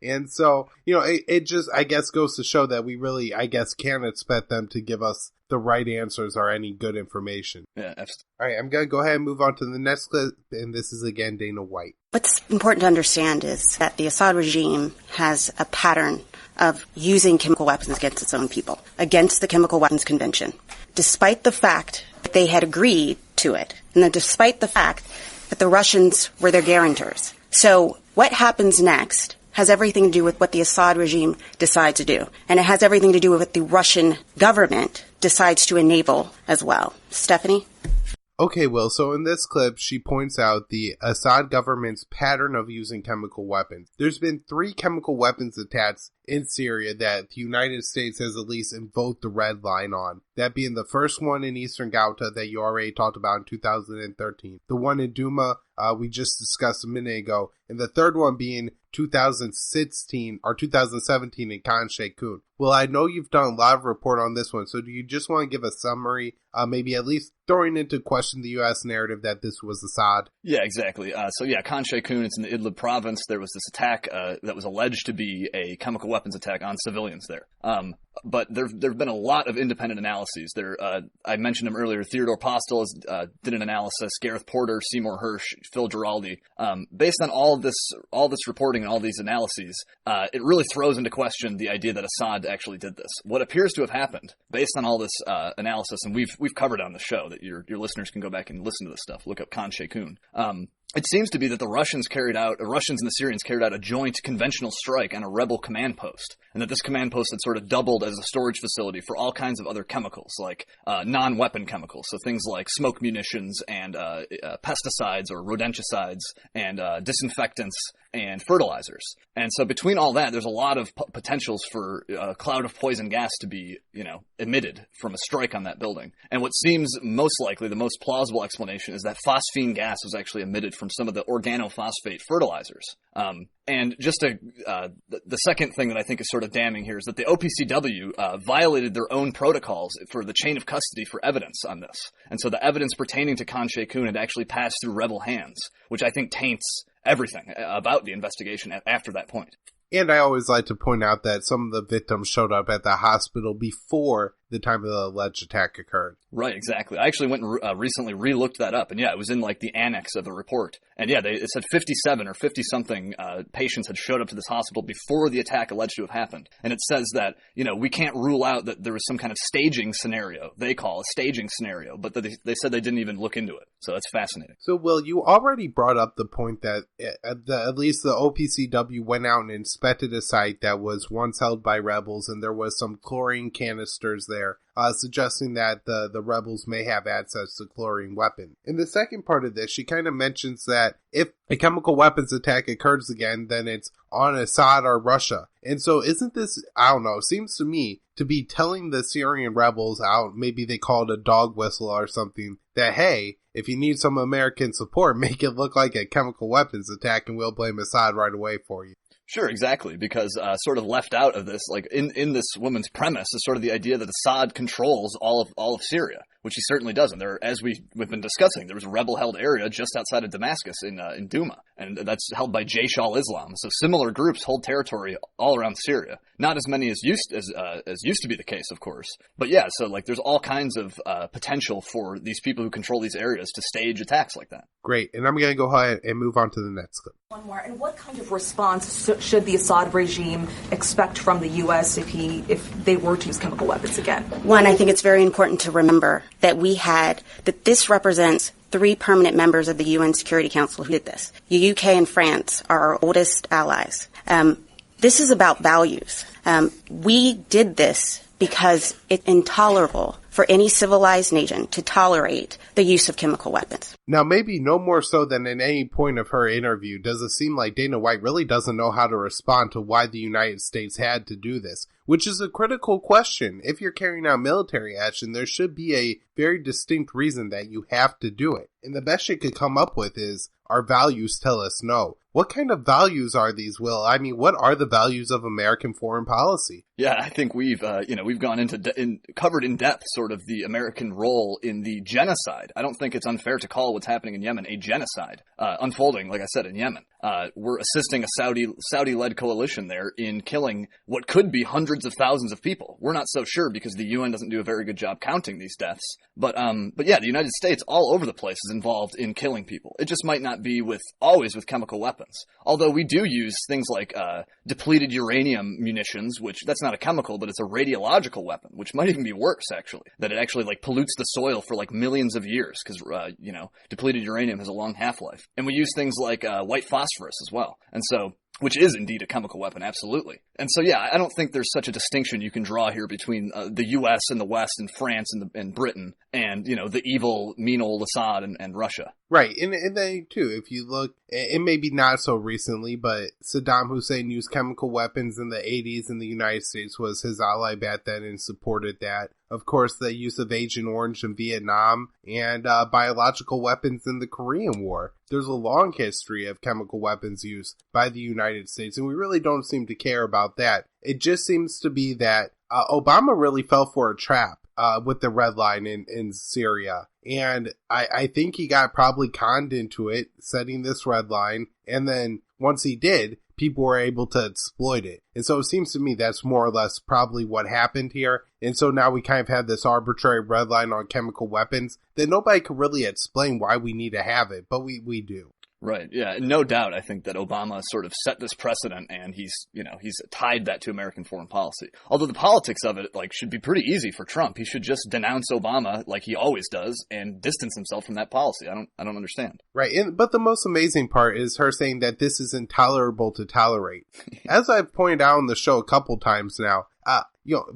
And so, it just, I guess, goes to show that we really, I guess, can't expect them to give us the right answers or any good information.
Yeah.
All right, I'm going to go ahead and move on to the next clip, and this is again Dana White.
What's important to understand is that the Assad regime has a pattern of using chemical weapons against its own people, against the Chemical Weapons Convention, despite the fact that they had agreed to it, and then despite the fact that the Russians were their guarantors. So what happens next has everything to do with what the Assad regime decides to do. And it has everything to do with what the Russian government decides to enable as well. Stephanie?
Okay, Will, so in this clip, she points out the Assad government's pattern of using chemical weapons. There's been 3 chemical weapons attacks in Syria that the United States has at least invoked the red line on. That being the first one in Eastern Ghouta that you already talked about in 2013. The one in Douma we just discussed a minute ago. And the third one being 2016 or 2017 in Khan Sheikhoun. Well, I know you've done a lot of report on this one, so do you just want to give a summary, maybe at least throwing into question the U.S. narrative that this was Assad?
Yeah, exactly. Khan Sheikhoun, it's in the Idlib province. There was this attack that was alleged to be a chemical weapons attack on civilians there. But there have been a lot of independent analyses. I mentioned them earlier. Theodore Postel did an analysis. Gareth Porter, Seymour Hersh, Phil Giraldi. Based on all this reporting and all these analyses, it really throws into question the idea that Assad actually did this. What appears to have happened, based on all this analysis, and we've covered on the show that your listeners can go back and listen to this stuff. Look up Khan Sheikhoun. It seems to be that the Russians and the Syrians carried out a joint conventional strike on a rebel command post, and that this command post had sort of doubled as a storage facility for all kinds of other chemicals, like non-weapon chemicals, so things like smoke munitions and pesticides or rodenticides and disinfectants and fertilizers. And so between all that, there's a lot of potentials for a cloud of poison gas to be, emitted from a strike on that building. And what seems most likely, the most plausible explanation, is that phosphine gas was actually emitted from some of the organophosphate fertilizers. And just the second thing that I think is sort of damning here is that the OPCW violated their own protocols for the chain of custody for evidence on this. And so the evidence pertaining to Khan Sheikhoun had actually passed through rebel hands, which I think taints everything about the investigation after that point.
And I always like to point out that some of the victims showed up at the hospital before the time of the alleged attack occurred.
Right, exactly. I actually went and recently re-looked that up, and yeah, it was in like the annex of the report. And yeah, it said 57 or 50-something patients had showed up to this hospital before the attack alleged to have happened. And it says that, we can't rule out that there was some kind of staging scenario, they call a staging scenario, but they said they didn't even look into it. So that's fascinating.
So, Will, you already brought up the point that at least the OPCW went out and inspected a site that was once held by rebels, and there was some chlorine canisters there, suggesting that the rebels may have access to chlorine weapon. In the second part of this, she kind of mentions that if a chemical weapons attack occurs again, then it's on Assad or Russia. And so isn't this, I don't know, seems to me to be telling the Syrian rebels out, maybe they call it a dog whistle or something, that, hey, if you need some American support, make it look like a chemical weapons attack and we'll blame Assad right away for you.
Sure, exactly, because sort of left out of this, like in this woman's premise is sort of the idea that Assad controls all of Syria, which he certainly doesn't. There, as we've been discussing, there was a rebel-held area just outside of Damascus in Douma, and that's held by Jaish al-Islam. So similar groups hold territory all around Syria. Not as many as used to be the case, of course, but yeah. So like, there's all kinds of potential for these people who control these areas to stage attacks like that.
Great, and I'm going to go ahead and move on to the next clip.
One more. And what kind of response should the Assad regime expect from the U.S. if they were to use chemical weapons again?
One, I think it's very important to remember that this represents 3 permanent members of the UN Security Council who did this. The UK and France are our oldest allies. This is about values. We did this because it's intolerable for any civilized nation to tolerate the use of chemical weapons.
Now, maybe no more so than at any point of her interview does it seem like Dana White really doesn't know how to respond to why the United States had to do this, which is a critical question. If you're carrying out military action, there should be a very distinct reason that you have to do it. And the best she could come up with is, our values tell us no. What kind of values are these, Will? I mean, what are the values of American foreign policy?
Yeah, I think we've gone into covered in depth sort of the American role in the genocide. I don't think it's unfair to call what's happening in Yemen a genocide, unfolding, like I said, in Yemen. We're assisting a Saudi-led coalition there in killing what could be hundreds of thousands of people. We're not so sure because the UN doesn't do a very good job counting these deaths. But yeah, the United States all over the place is involved in killing people. It just might not be always with chemical weapons. Although we do use things like depleted uranium munitions, which that's not a chemical, but it's a radiological weapon, which might even be worse, actually. That it actually like pollutes the soil for like millions of years because, depleted uranium has a long half-life. And we use things like white phosphorus as well. And so, which is indeed a chemical weapon, absolutely. And so, yeah, I don't think there's such a distinction you can draw here between the U.S. and the West and France and Britain and, the evil, mean old Assad and Russia.
Right, and they, too, if you look, it may be not so recently, but Saddam Hussein used chemical weapons in the 80s, and the United States was his ally back then and supported that. Of course, the use of Agent Orange in Vietnam and biological weapons in the Korean War. There's a long history of chemical weapons use by the United States, and we really don't seem to care about that. It just seems to be that Obama really fell for a trap with the red line in Syria. And I think he got probably conned into it, setting this red line. And then once he did, people were able to exploit it. And so it seems to me that's more or less probably what happened here. And so now we kind of have this arbitrary red line on chemical weapons that nobody could really explain why we need to have it, but we do.
Right. Yeah. No doubt. I think that Obama sort of set this precedent and he's tied that to American foreign policy. Although the politics of it, should be pretty easy for Trump. He should just denounce Obama like he always does and distance himself from that policy. I don't understand.
Right. But the most amazing part is her saying that this is intolerable to tolerate. As I've pointed out on the show a couple times now,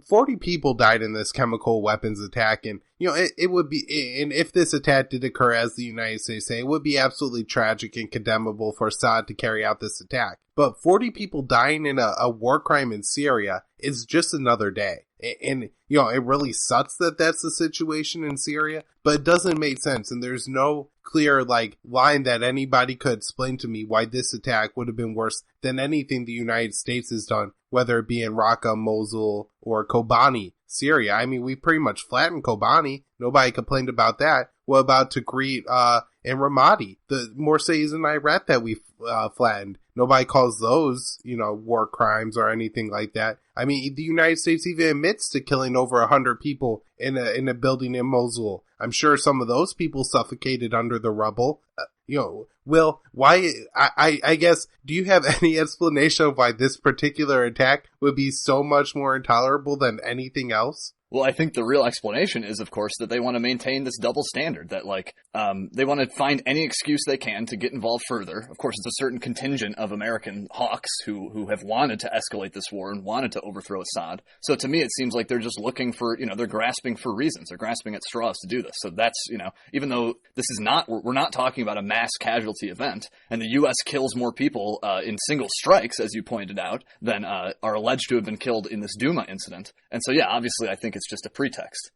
40 people died in this chemical weapons attack, and, it would be, and if this attack did occur, as the United States say, it would be absolutely tragic and condemnable for Assad to carry out this attack. But 40 people dying in a war crime in Syria is just another day. And, it really sucks that that's the situation in Syria, but it doesn't make sense. And there's no clear, line that anybody could explain to me why this attack would have been worse than anything the United States has done, whether it be in Raqqa, Mosul, or Kobani Syria. I mean, we pretty much flattened Kobani. Nobody complained about that. What about Tikrit and Ramadi, the more cities in Iraq that we flattened? Nobody calls those, war crimes or anything like that. I mean, the United States even admits to killing over 100 people in a building in Mosul. I'm sure some of those people suffocated under the rubble. Will, why, I guess, do you have any explanation of why this particular attack would be so much more intolerable than anything else?
Well, I think the real explanation is, of course, that they want to maintain this double standard, that, they want to find any excuse they can to get involved further. Of course, it's a certain contingent of American hawks who have wanted to escalate this war and wanted to overthrow Assad. So to me, it seems like they're just looking for, they're grasping for reasons. They're grasping at straws to do this. So that's, even though this is not, we're not talking about a mass casualty event, and the U.S. kills more people in single strikes, as you pointed out, than are alleged to have been killed in this Duma incident. And so, yeah, obviously, I think it's just a pretext.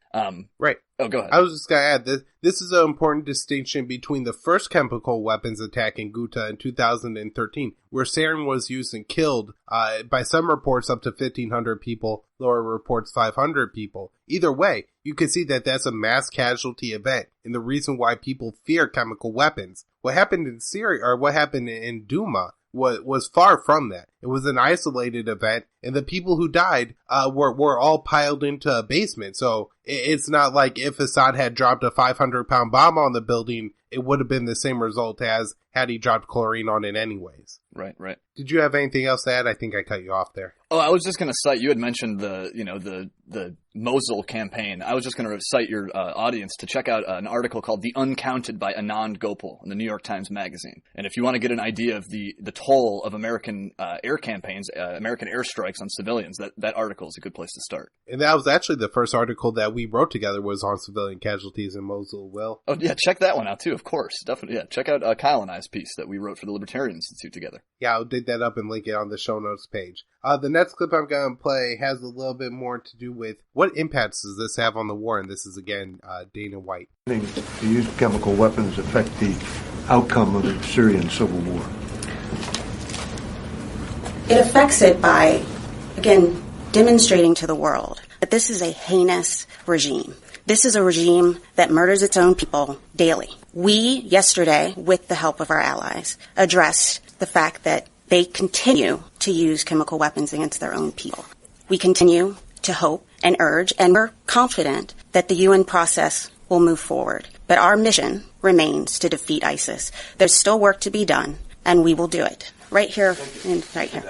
Right.
Oh, go ahead.
I was just going to add that this is an important distinction between the first chemical weapons attack in Ghouta in 2013, where sarin was used and killed, by some reports, up to 1,500 people, lower reports 500 people. Either way, you can see that that's a mass casualty event, and the reason why people fear chemical weapons. What happened in Syria, or what happened in Duma, was far from that. It was an isolated event, and the people who died were all piled into a basement. So it's not like if Assad had dropped a 500-pound bomb on the building, it would have been the same result as had he dropped chlorine on it anyways.
Right.
Did you have anything else to add? I think I cut you off there.
Oh, I was just going to cite, you had mentioned the Mosul campaign. I was just going to cite your audience to check out an article called The Uncounted by Anand Gopal in the New York Times Magazine. And if you want to get an idea of the toll of American air campaigns, American airstrikes on civilians, that article is a good place to start.
And that was actually the first article that we wrote together was on civilian casualties in Mosul, Will.
Oh, yeah, check that one out too, of course. Definitely, yeah. Check out Kyle and I's piece that we wrote for the Libertarian Institute together.
Yeah, I'll dig that up and link it on the show notes page. The next clip I'm going to play has a little bit more to do with what impacts does this have on the war, and this is, again, Dana White.
The use of chemical weapons affect the outcome of the Syrian civil war.
It affects it by, again, demonstrating to the world that this is a heinous regime. This is a regime that murders its own people daily. We, yesterday, with the help of our allies, addressed the fact that they continue to use chemical weapons against their own people. We continue to hope and urge, and we're confident that the UN process will move forward. But our mission remains to defeat ISIS. There's still work to be done, and we will do it. Right here and right here.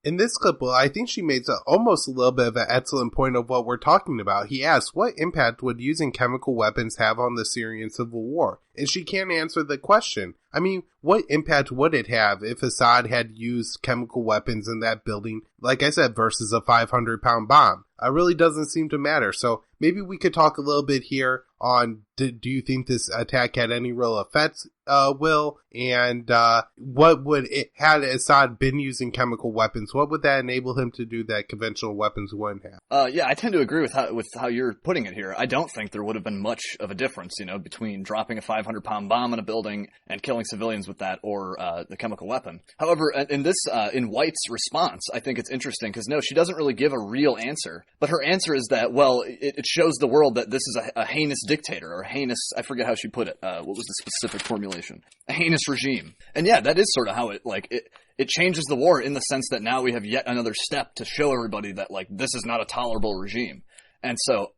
In this clip, well, I think she made almost a little bit of an excellent point of what we're talking about. He asked, what impact would using chemical weapons have on the Syrian civil war? And she can't answer the question. I mean, what impact would it have if Assad had used chemical weapons in that building, like I said, versus a 500-pound bomb? It really doesn't seem to matter. So maybe we could talk a little bit here on, do you think this attack had any real effects, Will? And what would it, had Assad been using chemical weapons, what would that enable him to do that conventional weapons wouldn't have?
Yeah, I tend to agree with how you're putting it here. I don't think there would have been much of a difference, between dropping a 500-pound bomb in a building and killing civilians with that, or the chemical weapon. However, in White's response, I think it's interesting because no, she doesn't really give a real answer. But her answer is that, well, it shows the world that this is a heinous dictator, or heinous, I forget how she put it. What was the specific formulation? A heinous regime. And yeah, that is sort of how it changes the war in the sense that now we have yet another step to show everybody that, this is not a tolerable regime. And so,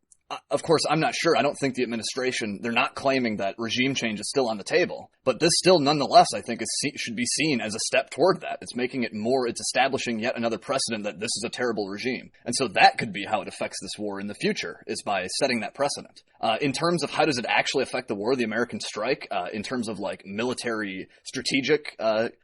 of course, I'm not sure. I don't think the administration, they're not claiming that regime change is still on the table. But this still, nonetheless, I think should be seen as a step toward that. It's making it it's establishing yet another precedent that this is a terrible regime. And so that could be how it affects this war in the future, is by setting that precedent. In terms of how does it actually affect the war, the American strike, in terms of military strategic,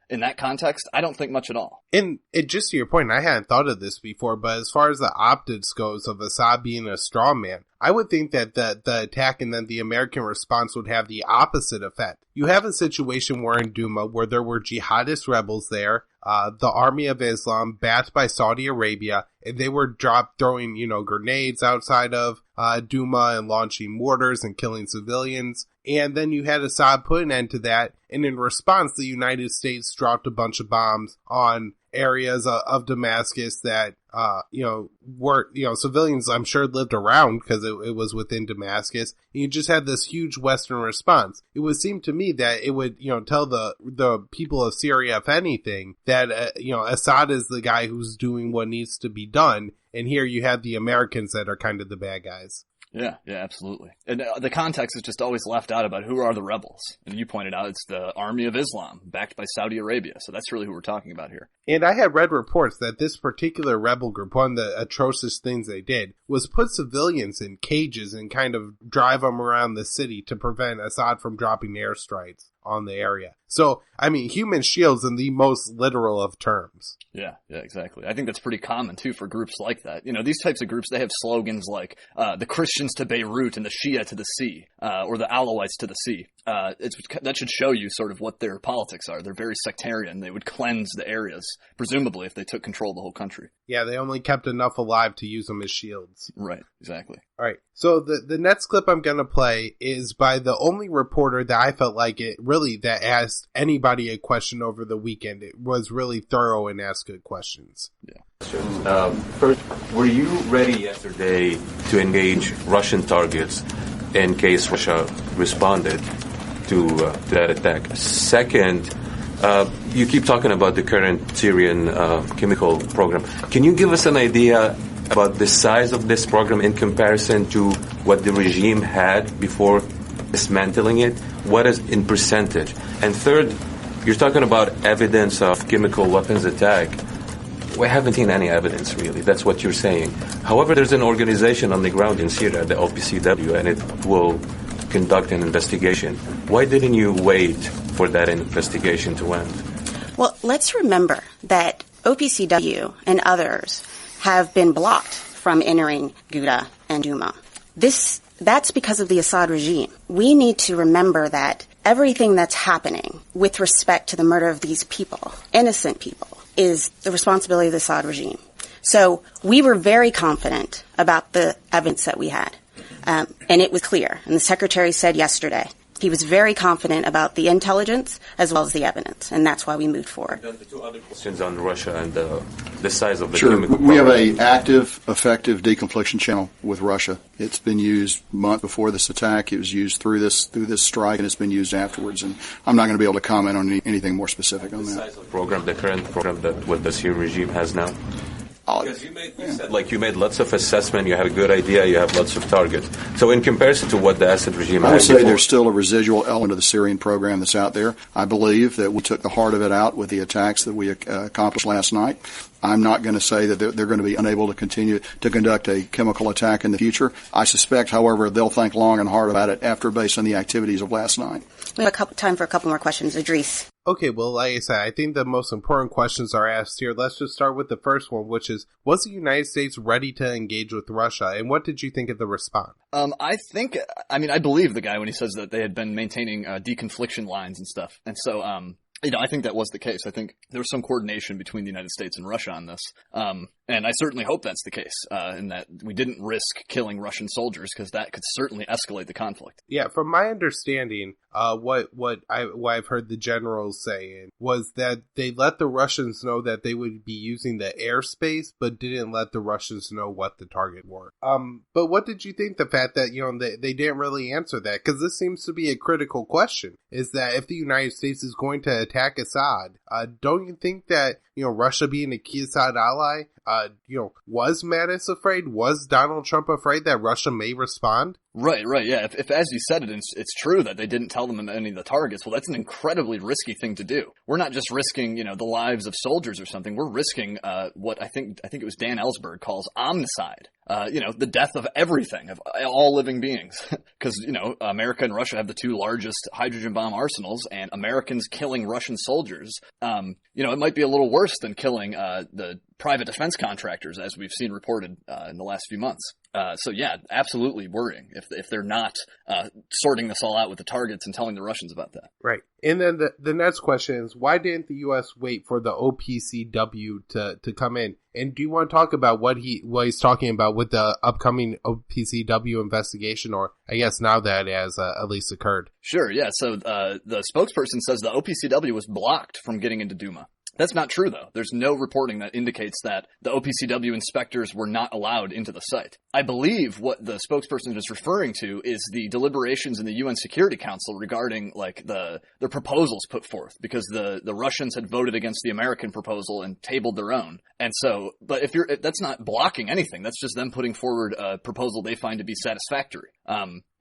in that context, I don't think much at all.
And just to your point, I hadn't thought of this before, but as far as the optics goes of Assad being a straw man, I would think that the attack and then the American response would have the opposite effect. You have a situation where in Duma, where there were jihadist rebels there, the Army of Islam, backed by Saudi Arabia, and they were throwing, grenades outside of Duma and launching mortars and killing civilians. And then you had Assad put an end to that, and in response, the United States dropped a bunch of bombs on areas of Damascus that civilians, I'm sure, lived around because it was within Damascus. And you just had this huge Western response. It would seem to me that it would, tell the people of Syria, if anything, that, Assad is the guy who's doing what needs to be done. And here you have the Americans that are kind of the bad guys.
Yeah, absolutely. And the context is just always left out about who are the rebels. And you pointed out it's the Army of Islam, backed by Saudi Arabia. So that's really who we're talking about here.
And I had read reports that this particular rebel group, one of the atrocious things they did, was put civilians in cages and kind of drive them around the city to prevent Assad from dropping airstrikes on the area. So, I mean, human shields in the most literal of terms.
Yeah, exactly. I think that's pretty common, too, for groups like that. These types of groups, they have slogans like the Christians to Beirut and the Shia to the sea, or the Alawites to the sea. That should show you sort of what their politics are. They're very sectarian. They would cleanse the areas, presumably, if they took control of the whole country.
Yeah, they only kept enough alive to use them as shields.
Right, exactly.
All right. So the next clip I'm going to play is by the only reporter that I felt like that asked anybody a question over the weekend. It was really thorough and asked good questions.
Yeah.
First, were you ready yesterday to engage Russian targets in case Russia responded to that attack? Second, you keep talking about the current Syrian chemical program. Can you give us an idea about the size of this program in comparison to what the regime had before dismantling it? What is in percentage? And third, you're talking about evidence of chemical weapons attack. We haven't seen any evidence, really. That's what you're saying. However, there's an organization on the ground in Syria, the OPCW, and it will conduct an investigation. Why didn't you wait for that investigation to end?
Well, let's remember that OPCW and others have been blocked from entering Ghouta and Douma. That's because of the Assad regime. We need to remember that everything that's happening with respect to the murder of these people, innocent people, is the responsibility of the Assad regime. So we were very confident about the evidence that we had. And it was clear. And the Secretary said yesterday, he was very confident about the intelligence as well as the evidence. And that's why we moved forward.
The two other questions on Russia and the size of the
Sure.
chemical
We have
program.
an active, effective deconfliction channel with Russia. It's been used a month before this attack. It was used through this strike, and it's been used afterwards. And I'm not going to be able to comment on anything more specific on that.
The size of the program, the current program that what the Syrian regime has now? Because you made lots of assessment, you have a good idea, you have lots of targets. So in comparison to what the Assad regime had
I would say
before,
there's still a residual element of the Syrian program that's out there. I believe that we took the heart of it out with the attacks that we accomplished last night. I'm not going to say that they're going to be unable to continue to conduct a chemical attack in the future. I suspect, however, they'll think long and hard about it based on the activities of last night.
We have time for a couple more questions. Idris.
Okay, well, like I said, I think the most important questions are asked here. Let's just start with the first one, which is, was the United States ready to engage with Russia? And what did you think of the response?
I believe the guy when he says that they had been maintaining deconfliction lines and stuff. And so, I think that was the case. I think there was some coordination between the United States and Russia on this. And I certainly hope that's the case, in that we didn't risk killing Russian soldiers, because that could certainly escalate the conflict.
Yeah, from my understanding, what I've heard the generals saying was that they let the Russians know that they would be using the airspace, but didn't let the Russians know what the target were. But what did you think the fact that, they didn't really answer that? Because this seems to be a critical question, is that if the United States is going to attack Assad, don't you think that, Russia being a key Assad ally, was Mattis afraid? Was Donald Trump afraid that Russia may respond?
Right, yeah. If as you said it's true that they didn't tell them any of the targets, well, that's an incredibly risky thing to do. We're not just risking, the lives of soldiers or something. We're risking what I think it was Dan Ellsberg calls omnicide. The death of everything, of all living beings. Because, America and Russia have the two largest hydrogen bomb arsenals, and Americans killing Russian soldiers, it might be a little worse than killing the private defense contractors, as we've seen reported in the last few months. So yeah, absolutely worrying if they're not sorting this all out with the targets and telling the Russians about that.
Right. And then the next question is, why didn't the U.S. wait for the OPCW to come in? And do you want to talk about what he's talking about with the upcoming OPCW investigation, or I guess now that it has at least occurred?
Sure, yeah. So the spokesperson says the OPCW was blocked from getting into Douma. That's not true, though. There's no reporting that indicates that the OPCW inspectors were not allowed into the site. I believe what the spokesperson is referring to is the deliberations in the UN Security Council regarding, like, the proposals put forth, because the Russians had voted against the American proposal and tabled their own. And so, but that's not blocking anything. That's just them putting forward a proposal they find to be satisfactory.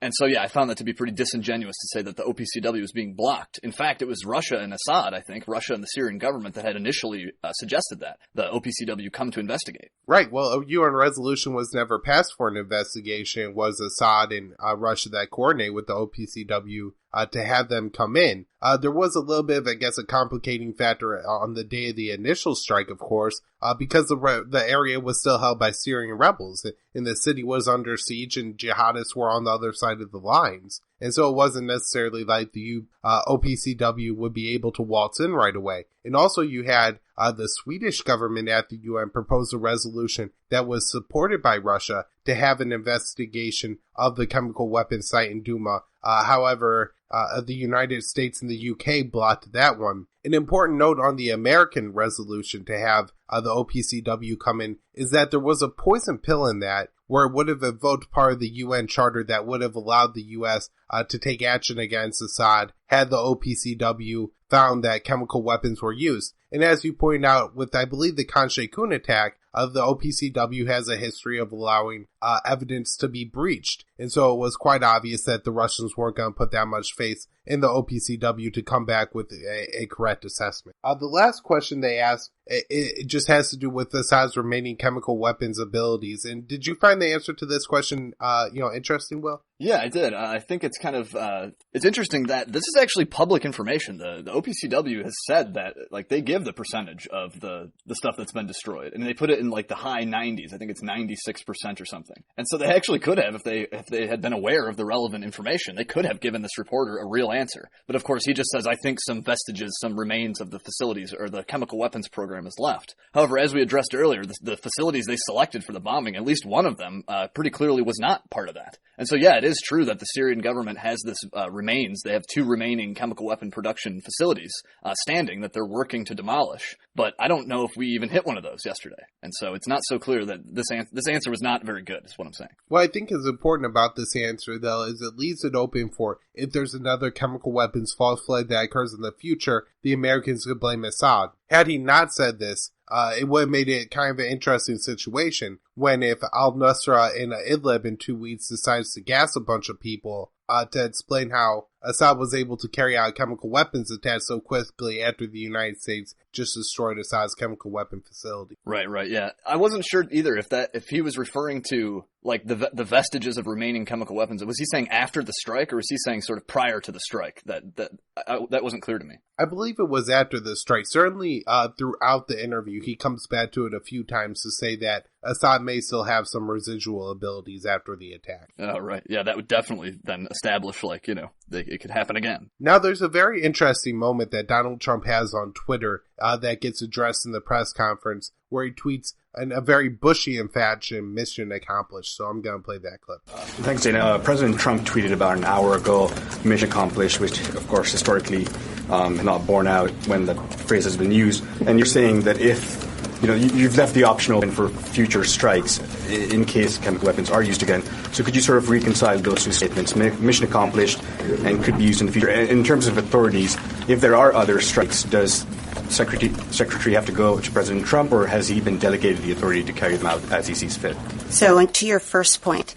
And so, yeah, I found that to be pretty disingenuous to say that the OPCW was being blocked. In fact, it was Russia and Assad, I think, Russia and the Syrian government that had initially suggested that the OPCW come to investigate.
Right. Well, a UN resolution was never passed for an investigation. It was Assad and Russia that coordinated with the OPCW to have them come in. There was a little bit of, I guess, a complicating factor on the day of the initial strike, of course, because the area was still held by Syrian rebels, and the city was under siege, and jihadists were on the other side of the lines. And so it wasn't necessarily like the OPCW would be able to waltz in right away. And also you had the Swedish government at the UN propose a resolution that was supported by Russia to have an investigation of the chemical weapons site in Duma. However, the United States and the UK blocked that one. An important note on the American resolution to have the OPCW come in is that there was a poison pill in that where it would have invoked part of the UN charter that would have allowed the U.S. To take action against Assad had the OPCW found that chemical weapons were used. And as you point out, with, I believe, the Khan Sheikhoun attack, the OPCW has a history of allowing evidence to be breached. And so it was quite obvious that the Russians weren't going to put that much faith in the OPCW to come back with a correct assessment. The last question they asked, it just has to do with Assad's remaining chemical weapons abilities. And did you find the answer to this question, interesting, Will?
Yeah, I did. I think it's kind of, it's interesting that this is actually public information. The OPCW has said that, like, they give the percentage of the stuff that's been destroyed, and they put it in, like, the high 90s. I think it's 96% or something. And so they actually could have, if they had been aware of the relevant information, they could have given this reporter a real answer. But of course, he just says, I think some vestiges, some remains of the facilities or the chemical weapons program is left. However, as we addressed earlier, the facilities they selected for the bombing, at least one of them, pretty clearly was not part of that. And so, yeah, it is true that the Syrian government has this remains. They have 2 remaining chemical weapon production facilities standing that they're working to demolish. But I don't know if we even hit one of those yesterday. And so it's not so clear that this answer was not very good, is what I'm saying.
What I think is important about this answer, though, is it leaves it open for if there's another chemical weapons false flag that occurs in the future, the Americans could blame Assad. Had he not said this, it would have made it kind of an interesting situation when if al-Nusra in Idlib in 2 weeks decides to gas a bunch of people to explain how Assad was able to carry out chemical weapons attack so quickly after the United States just destroyed Assad's chemical weapon facility.
Right, yeah. I wasn't sure either if he was referring to, like, the vestiges of remaining chemical weapons. Was he saying after the strike, or was he saying sort of prior to the strike? That wasn't clear to me.
I believe it was after the strike. Certainly, throughout the interview, he comes back to it a few times to say that Assad may still have some residual abilities after the attack.
Oh, right. Yeah, that would definitely then establish, like, it could happen again.
Now, there's a very interesting moment that Donald Trump has on Twitter that gets addressed in the press conference where he tweets in a very Bushian fashion, mission accomplished. So I'm going to play that clip.
Thanks, Dana. President Trump tweeted about an hour ago, mission accomplished, which, of course, historically not borne out when the phrase has been used. And you're saying that if you've left the option open for future strikes in case chemical weapons are used again. So could you sort of reconcile those 2 statements? Mission accomplished and could be used in the future. In terms of authorities, if there are other strikes, does Secretary have to go to President Trump, or has he been delegated the authority to carry them out as he sees fit?
So to your first point,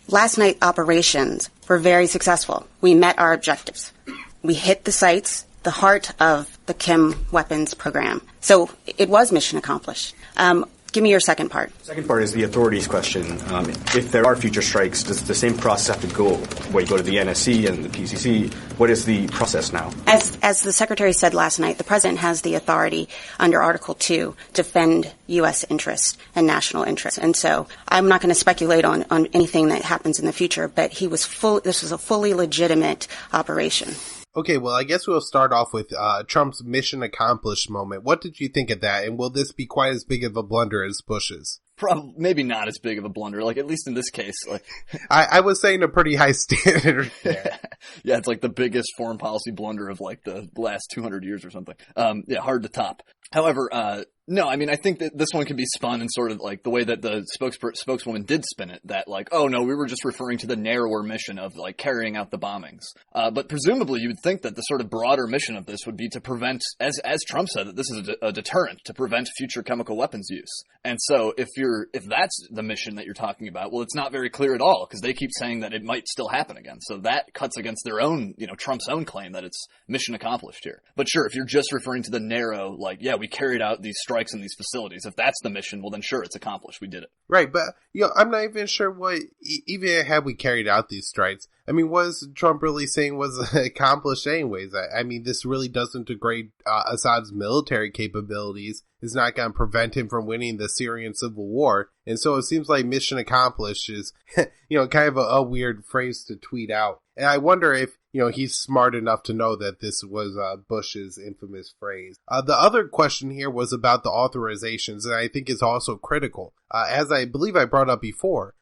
last night operations were very successful. We met our objectives. We hit the sites, the heart of the chem weapons program. So it was mission accomplished. Give me your second part.
Second part is the authorities question. If there are future strikes, does the same process have to go where you go to the NSC and the PCC? What is the process now?
As the Secretary said last night, the President has the authority under Article 2 to defend U.S. interests and national interests. And so I'm not going to speculate on anything that happens in the future, but this was a fully legitimate operation.
Okay, well, I guess we'll start off with Trump's mission accomplished moment. What did you think of that, and will this be quite as big of a blunder as Bush's?
Probably, maybe not as big of a blunder. Like, at least in this case, like
I was saying a pretty high standard there.
Yeah, it's like the biggest foreign policy blunder of like the last 200 years or something. Yeah, hard to top. However, no, I mean, I think that this one can be spun in sort of like the way that the spokeswoman did spin it, that like, oh no, we were just referring to the narrower mission of like carrying out the bombings. But presumably you would think that the sort of broader mission of this would be to prevent, as Trump said, that this is a deterrent to prevent future chemical weapons use. And so if that's the mission that you're talking about, well, it's not very clear at all, because they keep saying that it might still happen again. So that cuts against their own, Trump's own claim that it's mission accomplished here. But sure, if you're just referring to the narrow, like, yeah, we carried out these strikes in these facilities, if that's the mission, well then sure, it's accomplished. We did it.
Right, but I'm not even sure what, even had we carried out these strikes, I mean, what is Trump really saying was accomplished anyways? I mean, this really doesn't degrade Assad's military capabilities. It's not going to prevent him from winning the Syrian civil war. And so it seems like mission accomplished is, kind of a weird phrase to tweet out. And I wonder if, he's smart enough to know that this was Bush's infamous phrase. The other question here was about the authorizations, and I think is also critical. As I believe I brought up before,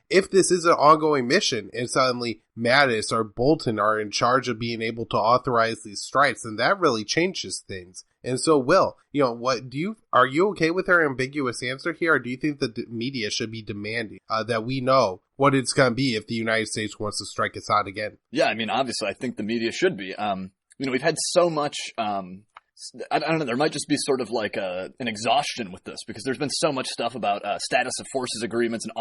if this is an ongoing mission and suddenly Mattis or Bolton are in charge of being able to authorize these strikes, then that really changes things. And so, Will, are you okay with our ambiguous answer here, or do you think that the media should be demanding that we know what it's going to be if the United States wants to strike Assad again?
Yeah, I mean, obviously, I think the media should be. We've had so much. I don't know, there might just be sort of like an exhaustion with this, because there's been so much stuff about status of forces agreements and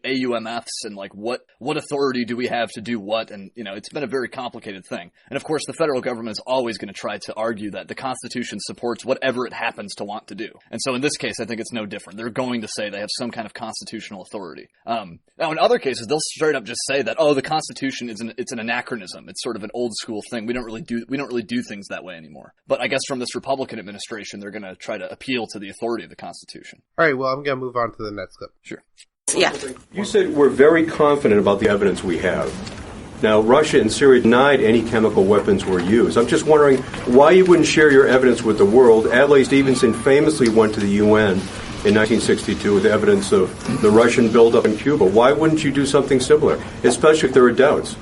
AUMFs and like what authority do we have to do what, and it's been a very complicated thing. And of course the federal government is always going to try to argue that the Constitution supports whatever it happens to want to do. And so in this case I think it's no different. They're going to say they have some kind of constitutional authority. Now in other cases they'll straight up just say that, oh, the Constitution it's an anachronism. It's sort of an old school thing. We don't really do things that way anymore. But I guess from this Republican administration, they're going to try to appeal to the authority of the Constitution.
All right, well, I'm going to move on to the next clip.
Sure.
Yeah.
You said we're very confident about the evidence we have. Now, Russia and Syria denied any chemical weapons were used. I'm just wondering why you wouldn't share your evidence with the world. Adlai Stevenson famously went to the UN in 1962 with evidence of the Russian buildup in Cuba. Why wouldn't you do something similar, especially if there are doubts?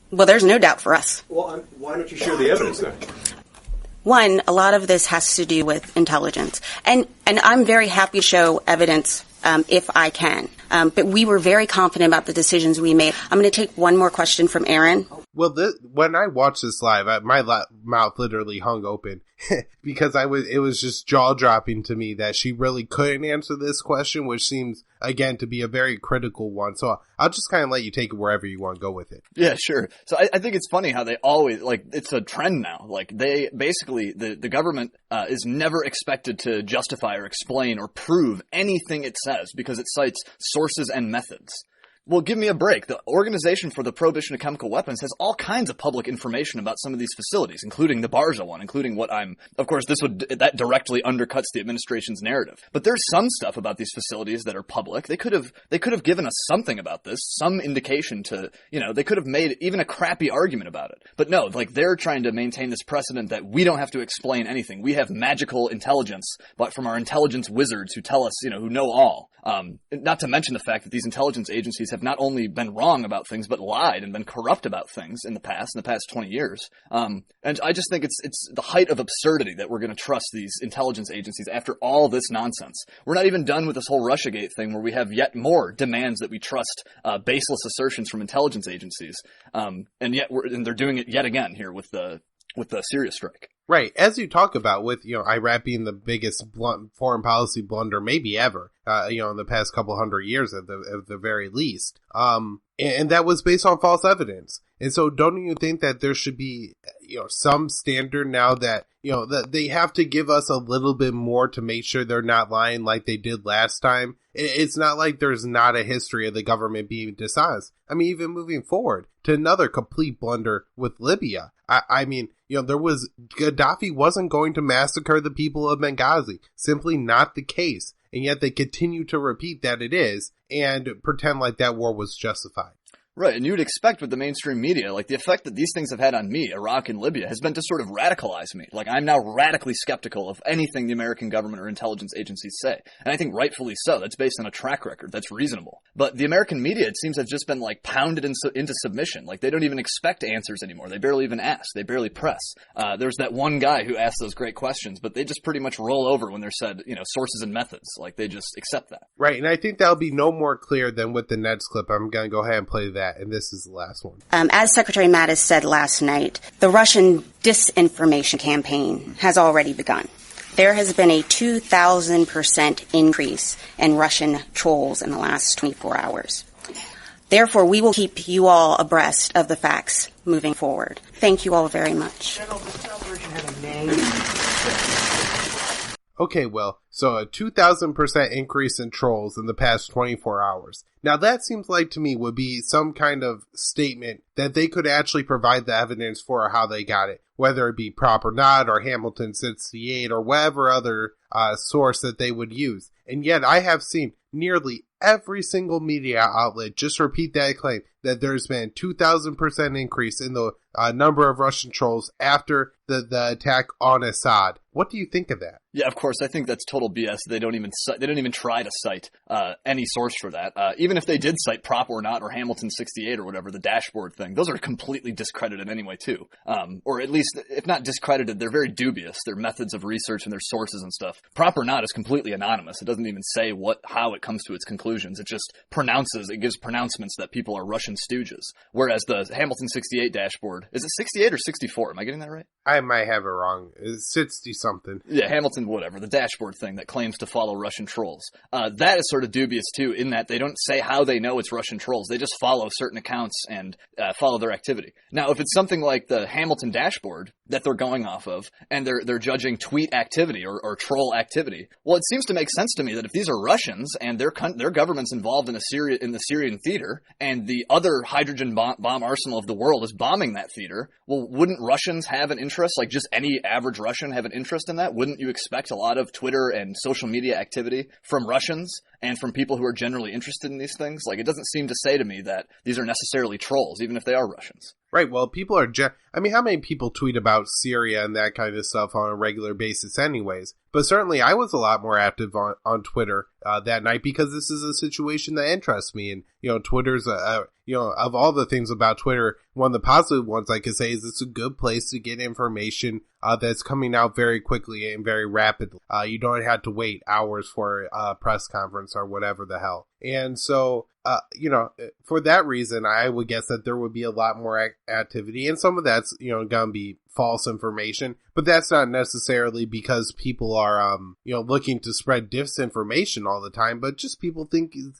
Well, there's no doubt for us.
Well, why don't you share the evidence then?
One, a lot of this has to do with intelligence. And I'm very happy to show evidence if I can. But we were very confident about the decisions we made. I'm going to take one more question from Aaron.
Well, when I watched this live, my mouth literally hung open because it was just jaw-dropping to me that she really couldn't answer this question, which seems, again, to be a very critical one. So I'll just kind of let you take it wherever you want to go with it.
Yeah, sure. So I think it's funny how they always, like, it's a trend now. Like, they basically, the government is never expected to justify or explain or prove anything it says because it cites sources and methods. Well, give me a break. The Organization for the Prohibition of Chemical Weapons has all kinds of public information about some of these facilities, including the Barza one, including of course, that directly undercuts the administration's narrative. But there's some stuff about these facilities that are public. They could have given us something about this, some indication to, they could have made even a crappy argument about it. But no, like, they're trying to maintain this precedent that we don't have to explain anything. We have magical intelligence, but from our intelligence wizards who tell us, who know all. Not to mention the fact that these intelligence agencies have not only been wrong about things, but lied and been corrupt about things in the past 20 years. And I just think it's the height of absurdity that we're going to trust these intelligence agencies after all this nonsense. We're not even done with this whole Russiagate thing where we have yet more demands that we trust baseless assertions from intelligence agencies. And they're doing it yet again here with the Syria strike.
Right. As you talk about with, Iraq being the biggest foreign policy blunder maybe ever, in the past couple hundred years at the very least. And that was based on false evidence. And so don't you think that there should be, some standard now that, that they have to give us a little bit more to make sure they're not lying like they did last time? It's not like there's not a history of the government being dishonest. I mean, even moving forward to another complete blunder with Libya. I mean, Gaddafi wasn't going to massacre the people of Benghazi. Simply not the case. And yet they continue to repeat that it is and pretend like that war was justified.
Right, and you would expect with the mainstream media, like the effect that these things have had on me, Iraq and Libya, has been to sort of radicalize me. Like I'm now radically skeptical of anything the American government or intelligence agencies say. And I think rightfully so. That's based on a track record. That's reasonable. But the American media, it seems, has just been like pounded into submission. Like they don't even expect answers anymore. They barely even ask. They barely press. There's that one guy who asked those great questions, but they just pretty much roll over when they're said, sources and methods. Like they just accept that.
Right, and I think that'll be no more clear than with the Neds clip. I'm going to go ahead and play that, and this is the last one.
As Secretary Mattis said last night, the Russian disinformation campaign has already begun. There has been a 2,000% increase in Russian trolls in the last 24 hours. Therefore, we will keep you all abreast of the facts moving forward. Thank you all very much.
General, does this operation have a name?
Okay, well, so a 2,000% increase in trolls in the past 24 hours. Now that seems like to me would be some kind of statement that they could actually provide the evidence for how they got it, whether it be Prop or Not or Hamilton 68 or whatever other source that they would use. And yet I have seen nearly every single media outlet just repeat that claim that there's been 2,000% increase in the number of Russian trolls after the attack on Assad. What do you think of that?
Yeah, of course. I think that's total BS. They don't even try to cite any source for that. Even if they did cite Prop or Not or Hamilton 68 or whatever, the dashboard thing, those are completely discredited anyway too. Or at least, if not discredited, they're very dubious. Their methods of research and their sources and stuff. Prop or Not is completely anonymous. It doesn't even say how it comes to its conclusions. It just gives pronouncements that people are Russian stooges. Whereas the Hamilton 68 dashboard, is it 68 or 64? Am I getting that right?
I might have it wrong. It's 60-something.
Yeah, Hamilton, whatever, the dashboard thing that claims to follow Russian trolls. That is sort of dubious, too, in that they don't say how they know it's Russian trolls. They just follow certain accounts and follow their activity. Now, if it's something like the Hamilton dashboard that they're going off of, and they're judging tweet activity or troll activity, well, it seems to make sense to me that if these are Russians and their government's involved in the Syrian theater, and the other hydrogen bomb arsenal of the world is bombing that theater, well, wouldn't Russians have an interest, like just any average Russian have an interest in that? Wouldn't you expect a lot of Twitter and social media activity from Russians and from people who are generally interested in these things? Like, it doesn't seem to say to me that these are necessarily trolls, even if they are Russians.
Right, well, people are how many people tweet about Syria and that kind of stuff on a regular basis anyways? But certainly I was a lot more active on Twitter that night because this is a situation that interests me. And, Twitter's, of all the things about Twitter, one of the positive ones I could say is it's a good place to get information that's coming out very quickly and very rapidly. You don't have to wait hours for a press conference or whatever the hell. And so, for that reason, I would guess that there would be a lot more activity, and some of that's, going to be false information, but that's not necessarily because people are, looking to spread disinformation all the time, but just people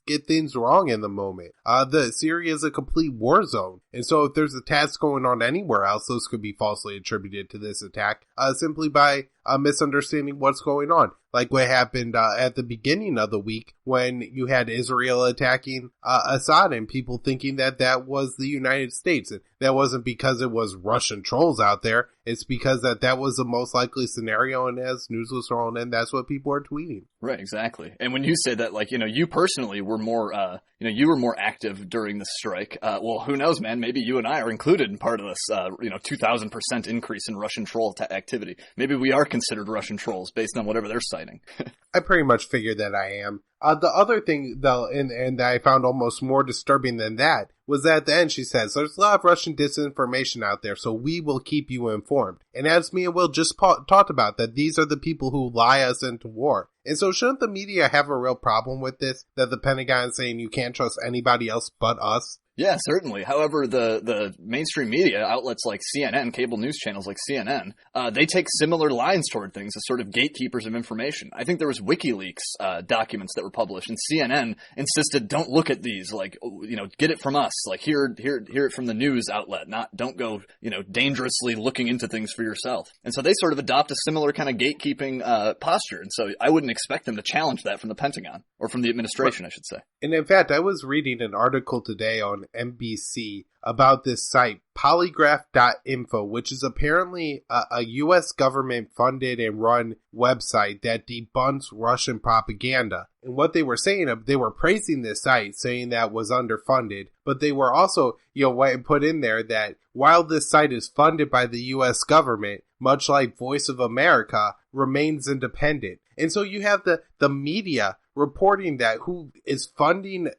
get things wrong in the moment. Syria is a complete war zone, and so if there's attacks going on anywhere else, those could be falsely attributed to this attack, simply by misunderstanding what's going on. Like what happened at the beginning of the week when you had Israel attacking Assad and people thinking that was the United States. And that wasn't because it was Russian trolls out there. It's because that was the most likely scenario, and as news was thrown in, that's what people are tweeting.
Right, exactly. And when you say that, like, you personally were more, you were more active during the strike. Well, who knows, man? Maybe you and I are included in part of this, 2,000% increase in Russian troll activity. Maybe we are considered Russian trolls based on whatever they're citing.
I pretty much figured that I am. The other thing, though, and that I found almost more disturbing than that, was that at the end she says, there's a lot of Russian disinformation out there, so we will keep you informed. And as me and Will just talked about, that these are the people who lie us into war. And so shouldn't the media have a real problem with this? That the Pentagon is saying you can't trust anybody else but us?
Yeah, certainly. However, the mainstream media outlets like CNN, cable news channels like CNN, they take similar lines toward things as sort of gatekeepers of information. I think there was WikiLeaks documents that were published, and CNN insisted, don't look at these, like, get it from us, like hear it from the news outlet, don't go, dangerously looking into things for yourself. And so they sort of adopt a similar kind of gatekeeping posture. And so I wouldn't expect them to challenge that from the Pentagon, or from the administration, I should say.
And in fact, I was reading an article today on NBC about this site, polygraph.info, which is apparently a U.S. government-funded and run website that debunks Russian propaganda. And what they were saying, they were praising this site, saying that was underfunded, but they were also, put in there that while this site is funded by the U.S. government, much like Voice of America, remains independent. And so you have the media reporting that who is funding,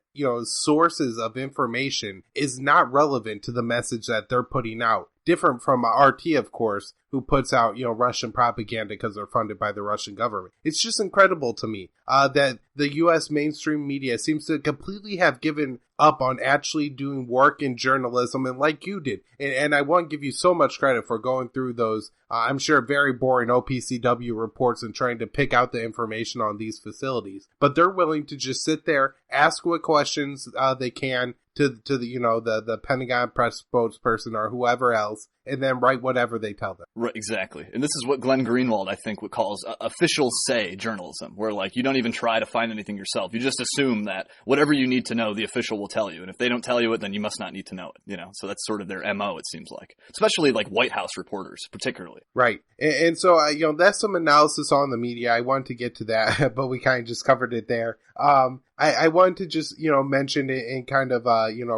sources of information is not relevant to the message that they're putting out. Different from RT, of course, who puts out, Russian propaganda because they're funded by the Russian government. It's just incredible to me that the U.S. mainstream media seems to completely have given up on actually doing work in journalism, and like you did. And I want to give you so much credit for going through those, I'm sure, very boring OPCW reports and trying to pick out the information on these facilities. But they're willing to just sit there, ask what questions they can to the Pentagon press spokesperson or whoever else, and then write whatever they tell them.
Right, exactly. And this is what Glenn Greenwald, I think, calls official say journalism, where you don't even try to find anything yourself. You just assume that whatever you need to know, the official will tell you. And if they don't tell you it, then you must not need to know it. So that's sort of their MO, it seems like. Especially White House reporters, particularly.
Right. And so, that's some analysis on the media. I wanted to get to that, but we kind of just covered it there. I wanted to just, mention it in kind of,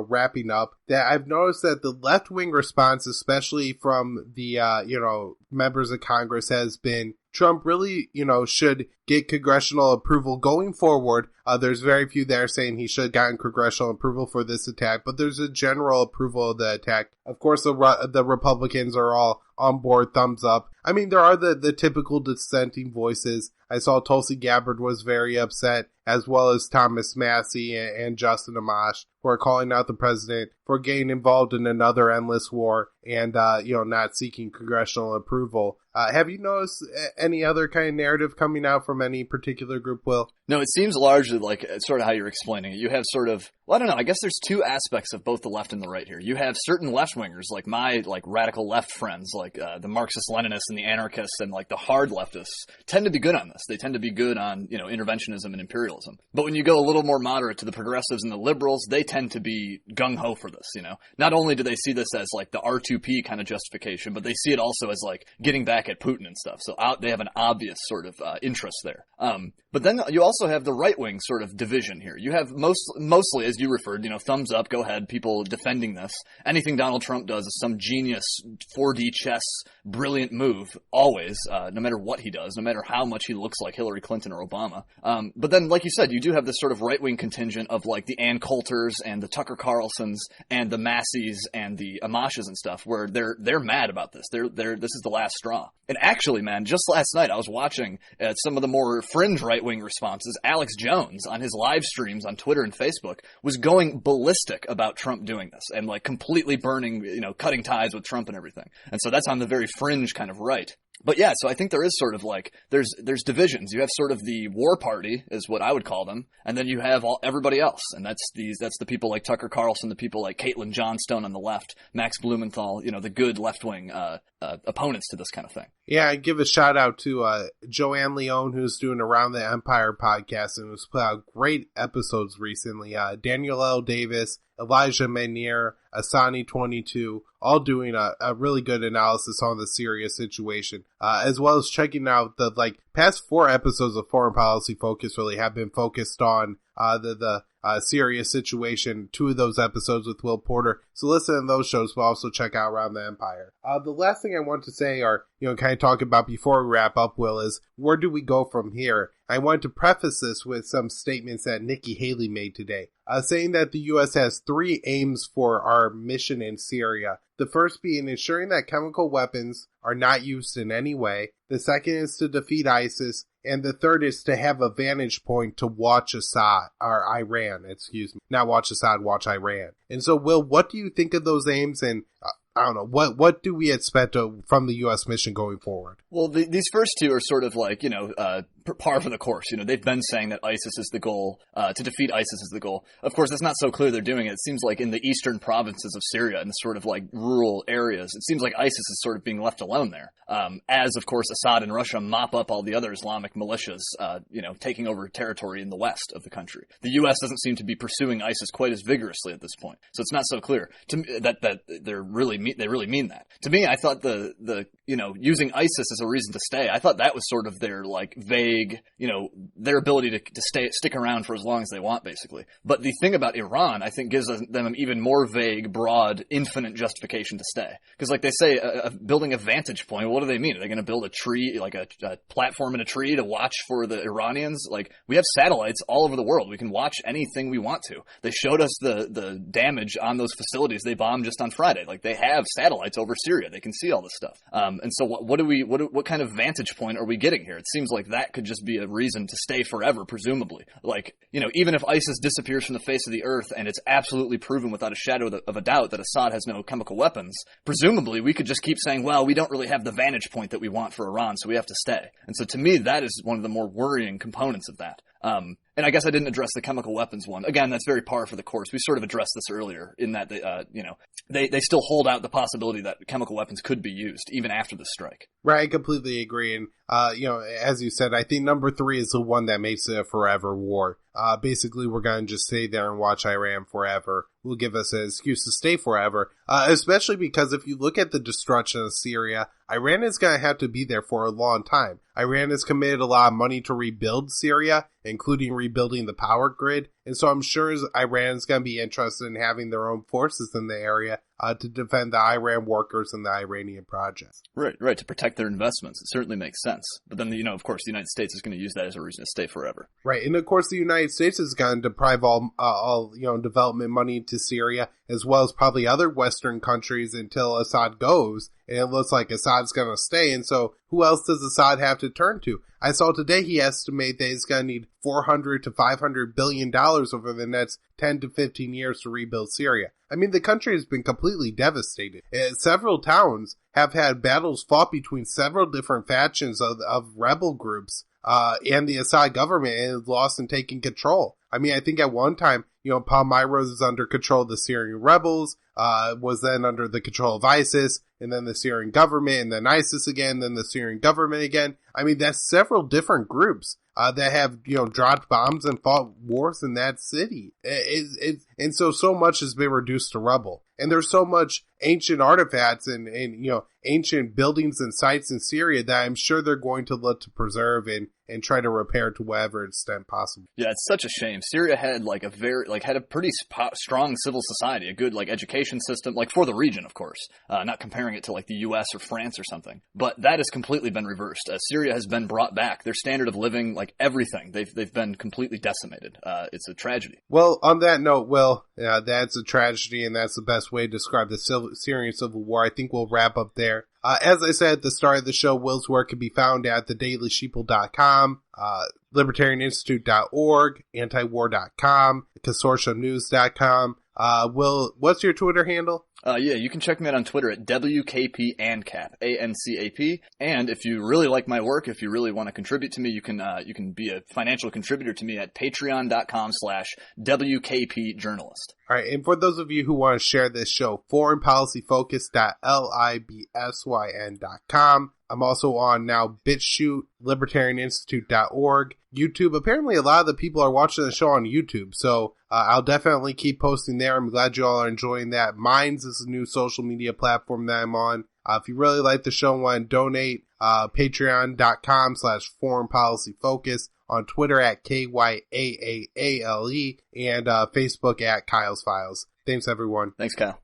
wrapping up that I've noticed that the left-wing response, especially from the, members of Congress, has been Trump really, should get congressional approval going forward. There's very few there saying he should have gotten congressional approval for this attack, but there's a general approval of the attack. Of course, the Republicans are all on board, thumbs up. I mean, there are the typical dissenting voices. I saw Tulsi Gabbard was very upset, as well as Thomas Massey and Justin Amash, who are calling out the president for getting involved in another endless war and, not seeking congressional approval. Have you noticed any other kind of narrative coming out from any particular group, Will?
No, it seems largely like sort of how you're explaining it. You have sort of, I don't know, I guess there's two aspects of both the left and the right here. You have certain left-wingers, like my radical left friends, the Marxist-Leninists and the anarchists and the hard leftists tend to be good on this. They tend to be good on, interventionism and imperialism. But when you go a little more moderate to the progressives and the liberals, they tend to be gung-ho for this, Not only do they see this as the R2P kind of justification, but they see it also as getting back at Putin and stuff. So they have an obvious sort of interest there. But then you also have the right-wing sort of division here. You have mostly, as you referred, thumbs up, go ahead, people defending this. Anything Donald Trump does is some genius 4D chess, brilliant move, always, no matter what he does, no matter how much he looks like Hillary Clinton or Obama. But then, like you said, you do have this sort of right-wing contingent of the Ann Coulters and the Tucker Carlsons and the Masseys and the Amashes and stuff, where they're mad about this. This is the last straw. And actually, man, just last night I was watching some of the more fringe right-wing responses. Alex Jones on his live streams on Twitter and Facebook was going ballistic about Trump doing this and completely burning, cutting ties with Trump and everything. And so that's on the very fringe kind of right. But yeah, so I think there is sort of there's divisions. You have sort of the war party is what I would call them, and then you have everybody else, and that's the people like Tucker Carlson, the people like Caitlin Johnstone on the left, Max Blumenthal, the good left wing opponents to this kind of thing.
Yeah, I give a shout out to Joanne Leone, who's doing Around the Empire podcast and who's put out great episodes recently. Daniel L. Davis, Elijah Manier, Asani22, all doing a really good analysis on the Syria situation, as well as checking out the past 4 episodes of Foreign Policy Focus really have been focused on the Syria situation. 2 of those episodes with Will Porter. So listen to those shows, but also check out Around the Empire. The last thing I want to say, or kind of talk about before we wrap up, Will, is where do we go from here? I wanted to preface this with some statements that Nikki Haley made today, saying that the U.S. has 3 aims for our mission in Syria. The first being ensuring that chemical weapons are not used in any way. The second is to defeat ISIS. And the third is to have a vantage point to watch Assad, or Iran, not watch Assad, watch Iran. And so, Will, what do you think of those aims? And I don't know, what do we expect from the U.S. mission going forward?
Well, these first 2 are sort of par for the course. You know, they've been saying that ISIS is the goal, to defeat ISIS is the goal. Of course, it's not so clear they're doing it. It seems like in the eastern provinces of Syria, in the sort of like rural areas, it seems like ISIS is sort of being left alone there. As of course Assad and Russia mop up all the other Islamic militias, taking over territory in the west of the country. The U.S. doesn't seem to be pursuing ISIS quite as vigorously at this point, so it's not so clear to me that they really mean that. To me, I thought the using ISIS as a reason to stay, I thought that was sort of their like vague, their ability to stick around for as long as they want, basically. But the thing about Iran, I think, gives them an even more vague, broad, infinite justification to stay. Because, like they say, building a vantage point. What do they mean? Are they going to build a tree, like a platform in a tree, to watch for the Iranians? Like, we have satellites all over the world. We can watch anything we want to. They showed us the damage on those facilities they bombed just on Friday. Like, they have satellites over Syria. They can see all this stuff. And so, what kind of vantage point are we getting here? It seems like that could just be a reason to stay forever, presumably. Like, even if ISIS disappears from the face of the earth and it's absolutely proven without a shadow of a doubt that Assad has no chemical weapons, presumably we could just keep saying, well, we don't really have the vantage point that we want for Iran, so we have to stay. And so to me, that is one of the more worrying components of that. And I guess I didn't address the chemical weapons one. Again, that's very par for the course. We sort of addressed this earlier in that they still hold out the possibility that chemical weapons could be used even after the strike.
Right, I completely agree. And, as you said, I think number 3 is the one that makes it a forever war. Basically, we're going to just stay there and watch Iran forever. Will give us an excuse to stay forever, especially because if you look at the destruction of Syria, Iran is going to have to be there for a long time. Iran has committed a lot of money to rebuild Syria, including rebuilding the power grid. And so I'm sure Iran is going to be interested in having their own forces in the area to defend the Iran workers and the Iranian projects.
Right, to protect their investments. It certainly makes sense. But then, of course, the United States is going to use that as a reason to stay forever.
Right, and of course the United States is going to deprive all development money to Syria, as well as probably other Western countries until Assad goes. And it looks like Assad's going to stay. And so who else does Assad have to turn to? I saw today he estimates that he's going to need $400 to $500 billion over the next 10 to 15 years to rebuild Syria. I mean, the country has been completely devastated. Several towns have had battles fought between several different factions of rebel groups and the Assad government, and has lost and taken control. I mean, I think at one time, Palmyra was under control of the Syrian rebels, was then under the control of ISIS, and then the Syrian government, and then ISIS again, then the Syrian government again. I mean, that's several different groups that have, dropped bombs and fought wars in that city. And so much has been reduced to rubble. And there's so much ancient artifacts and ancient buildings and sites in Syria that I'm sure they're going to look to preserve and try to repair to whatever extent possible.
Yeah, it's such a shame. Syria had had a pretty strong civil society, a good education system, for the region, of course, not comparing it to the US or France or something. But that has completely been reversed. Syria has been brought back. Their standard of living, everything, they've been completely decimated. It's a tragedy.
Well, on that note, Will, that's a tragedy, and that's the best way to describe the Syrian civil war. I think we'll wrap up there. As I said at the start of the show, Will's work can be found at thedailysheeple.com, libertarianinstitute.org, antiwar.com, consortiumnews.com. Will, what's your Twitter handle?
You can check me out on Twitter at WKPANCAP, ANCAP. And if you really like my work, if you really want to contribute to me, you can be a financial contributor to me at patreon.com/WKPjournalist.
All right. And for those of you who want to share this show, foreignpolicyfocus.libsyn.com. I'm also on now BitChute, libertarianinstitute.org, YouTube. Apparently a lot of the people are watching the show on YouTube, so I'll definitely keep posting there. I'm glad you all are enjoying that. Minds is a new social media platform that I'm on. If you really like the show and want to donate, patreon.com/foreignpolicyfocus, on Twitter at KYAAALE, and Facebook at Kyle's Files. Thanks, everyone.
Thanks, Kyle.